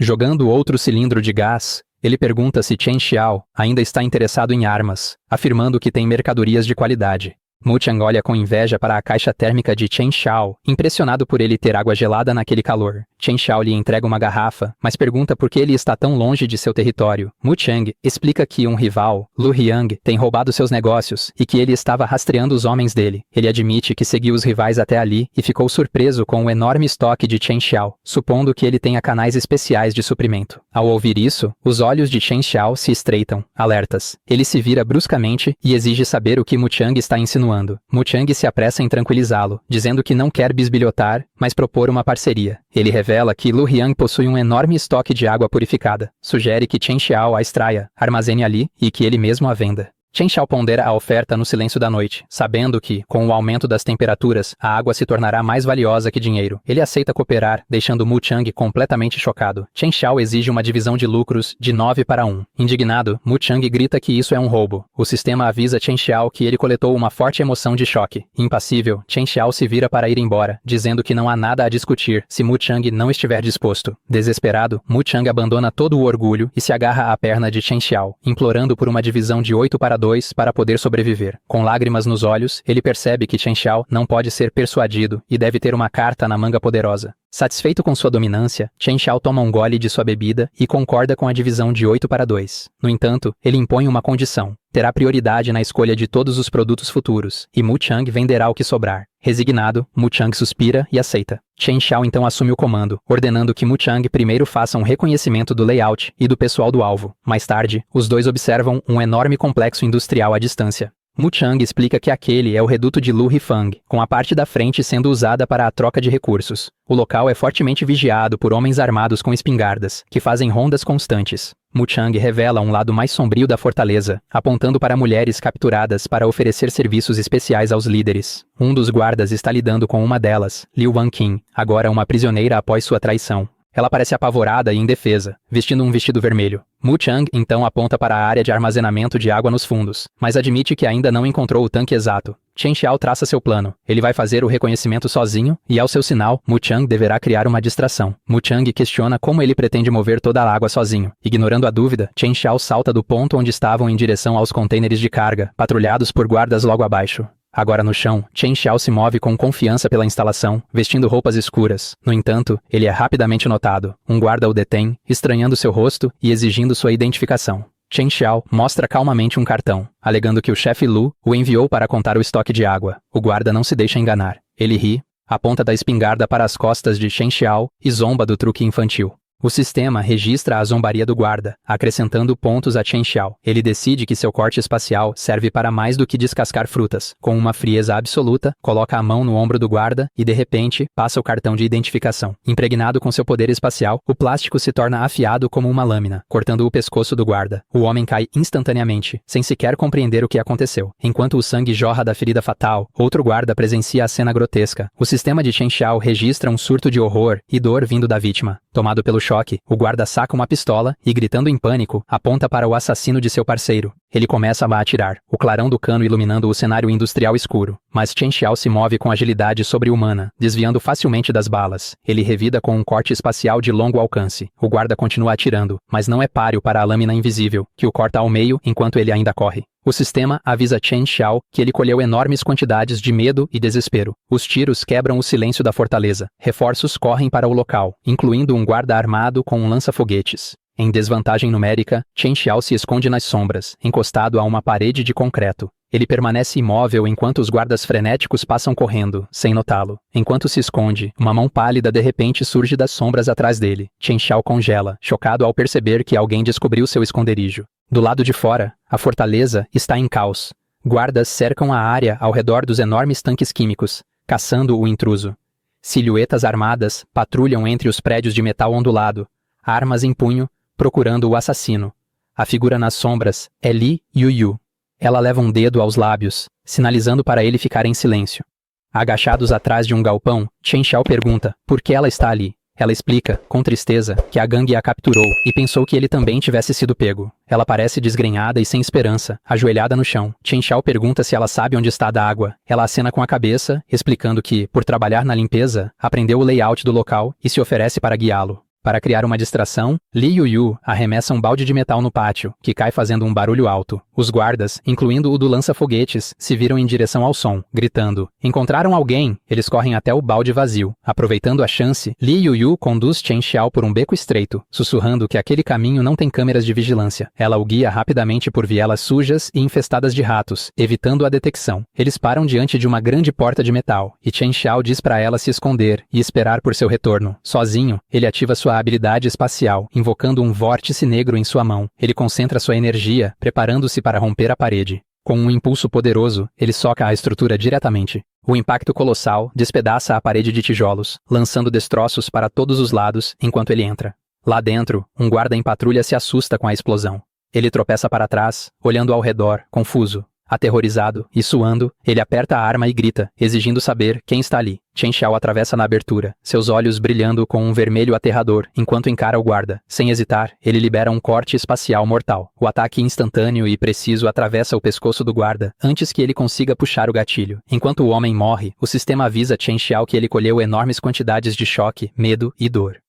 Jogando outro cilindro de gás, ele pergunta se Chen Xiao ainda está interessado em armas, afirmando que tem mercadorias de qualidade. Mu Chang olha com inveja para a caixa térmica de Chen Xiao, impressionado por ele ter água gelada naquele calor. Chen Xiao lhe entrega uma garrafa, mas pergunta por que ele está tão longe de seu território. Mu Chang explica que um rival, Lu Hiang, tem roubado seus negócios e que ele estava rastreando os homens dele. Ele admite que seguiu os rivais até ali e ficou surpreso com o enorme estoque de Chen Xiao, supondo que ele tenha canais especiais de suprimento. Ao ouvir isso, os olhos de Chen Xiao se estreitam, alertas. Ele se vira bruscamente e exige saber o que Mu Chang está insinuando. Mu Chang se apressa em tranquilizá-lo, dizendo que não quer bisbilhotar, mas propor uma parceria. Ele revela que Lu Hiang possui um enorme estoque de água purificada. Sugere que Chen Xiao a extraia, armazene ali e que ele mesmo a venda. Chen Xiao pondera a oferta no silêncio da noite, sabendo que, com o aumento das temperaturas, a água se tornará mais valiosa que dinheiro. Ele aceita cooperar, deixando Mu Chang completamente chocado. Chen Xiao exige uma divisão de lucros de 9-1. Indignado, Mu Chang grita que isso é um roubo. O sistema avisa Chen Xiao que ele coletou uma forte emoção de choque. Impassível, Chen Xiao se vira para ir embora, dizendo que não há nada a discutir se Mu Chang não estiver disposto. Desesperado, Mu Chang abandona todo o orgulho e se agarra à perna de Chen Xiao, implorando por uma divisão de 8-2 para poder sobreviver. Com lágrimas nos olhos, ele percebe que Chen Xiao não pode ser persuadido e deve ter uma carta na manga poderosa. Satisfeito com sua dominância, Chen Xiao toma um gole de sua bebida e concorda com a divisão de 8-2. No entanto, ele impõe uma condição. Terá prioridade na escolha de todos os produtos futuros, e Mu Chang venderá o que sobrar. Resignado, Mu Chang suspira e aceita. Chen Xiao então assume o comando, ordenando que Mu Chang primeiro faça um reconhecimento do layout e do pessoal do alvo. Mais tarde, os dois observam um enorme complexo industrial à distância. Mu Chang explica que aquele é o reduto de Lu Rifang, com a parte da frente sendo usada para a troca de recursos. O local é fortemente vigiado por homens armados com espingardas, que fazem rondas constantes. Mu Chang revela um lado mais sombrio da fortaleza, apontando para mulheres capturadas para oferecer serviços especiais aos líderes. Um dos guardas está lidando com uma delas, Liu Wanqing, agora uma prisioneira após sua traição. Ela parece apavorada e indefesa, vestindo um vestido vermelho. Mu Chang então aponta para a área de armazenamento de água nos fundos, mas admite que ainda não encontrou o tanque exato. Chen Xiao traça seu plano. Ele vai fazer o reconhecimento sozinho, e ao seu sinal, Mu Chang deverá criar uma distração. Mu Chang questiona como ele pretende mover toda a água sozinho. Ignorando a dúvida, Chen Xiao salta do ponto onde estavam em direção aos contêineres de carga, patrulhados por guardas logo abaixo. Agora no chão, Chen Xiao se move com confiança pela instalação, vestindo roupas escuras. No entanto, ele é rapidamente notado. Um guarda o detém, estranhando seu rosto e exigindo sua identificação. Chen Xiao mostra calmamente um cartão, alegando que o chefe Lu o enviou para contar o estoque de água. O guarda não se deixa enganar. Ele ri, aponta da espingarda para as costas de Chen Xiao e zomba do truque infantil. O sistema registra a zombaria do guarda, acrescentando pontos a Chen Xiao. Ele decide que seu corte espacial serve para mais do que descascar frutas. Com uma frieza absoluta, coloca a mão no ombro do guarda e, de repente, passa o cartão de identificação. Impregnado com seu poder espacial, o plástico se torna afiado como uma lâmina, cortando o pescoço do guarda. O homem cai instantaneamente, sem sequer compreender o que aconteceu. Enquanto o sangue jorra da ferida fatal, outro guarda presencia a cena grotesca. O sistema de Chen Xiao registra um surto de horror e dor vindo da vítima. Tomado pelo choque, o guarda saca uma pistola e, gritando em pânico, aponta para o assassino de seu parceiro. Ele começa a atirar, o clarão do cano iluminando o cenário industrial escuro. Mas Chen Xiao se move com agilidade sobre-humana, desviando facilmente das balas. Ele revida com um corte espacial de longo alcance. O guarda continua atirando, mas não é páreo para a lâmina invisível, que o corta ao meio enquanto ele ainda corre. O sistema avisa Chen Xiao que ele colheu enormes quantidades de medo e desespero. Os tiros quebram o silêncio da fortaleza. Reforços correm para o local, incluindo um guarda armado com um lança-foguetes. Em desvantagem numérica, Chen Xiao se esconde nas sombras, encostado a uma parede de concreto. Ele permanece imóvel enquanto os guardas frenéticos passam correndo, sem notá-lo. Enquanto se esconde, uma mão pálida de repente surge das sombras atrás dele. Chen Xiao congela, chocado ao perceber que alguém descobriu seu esconderijo. Do lado de fora, a fortaleza está em caos. Guardas cercam a área ao redor dos enormes tanques químicos, caçando o intruso. Silhuetas armadas patrulham entre os prédios de metal ondulado, armas em punho, procurando o assassino. A figura nas sombras é Li Yuyu. Ela leva um dedo aos lábios, sinalizando para ele ficar em silêncio. Agachados atrás de um galpão, Chen Xiao pergunta por que ela está ali. Ela explica, com tristeza, que a gangue a capturou e pensou que ele também tivesse sido pego. Ela parece desgrenhada e sem esperança, ajoelhada no chão. Chen Xiao pergunta se ela sabe onde está a água. Ela acena com a cabeça, explicando que, por trabalhar na limpeza, aprendeu o layout do local e se oferece para guiá-lo. Para criar uma distração, Li Yuyu arremessa um balde de metal no pátio, que cai fazendo um barulho alto. Os guardas, incluindo o do lança-foguetes, se viram em direção ao som, gritando. Encontraram alguém! Eles correm até o balde vazio. Aproveitando a chance, Li Yuyu conduz Chen Xiao por um beco estreito, sussurrando que aquele caminho não tem câmeras de vigilância. Ela o guia rapidamente por vielas sujas e infestadas de ratos, evitando a detecção. Eles param diante de uma grande porta de metal, e Chen Xiao diz para ela se esconder e esperar por seu retorno. Sozinho, ele ativa sua habilidade espacial, invocando um vórtice negro em sua mão. Ele concentra sua energia, preparando-se para romper a parede. Com um impulso poderoso, ele soca a estrutura diretamente. O impacto colossal despedaça a parede de tijolos, lançando destroços para todos os lados enquanto ele entra. Lá dentro, um guarda em patrulha se assusta com a explosão. Ele tropeça para trás, olhando ao redor, confuso. Aterrorizado e suando, ele aperta a arma e grita, exigindo saber quem está ali. Chen Xiao atravessa na abertura, seus olhos brilhando com um vermelho aterrador, enquanto encara o guarda. Sem hesitar, ele libera um corte espacial mortal. O ataque instantâneo e preciso atravessa o pescoço do guarda, antes que ele consiga puxar o gatilho. Enquanto o homem morre, o sistema avisa Chen Xiao que ele colheu enormes quantidades de choque, medo e dor.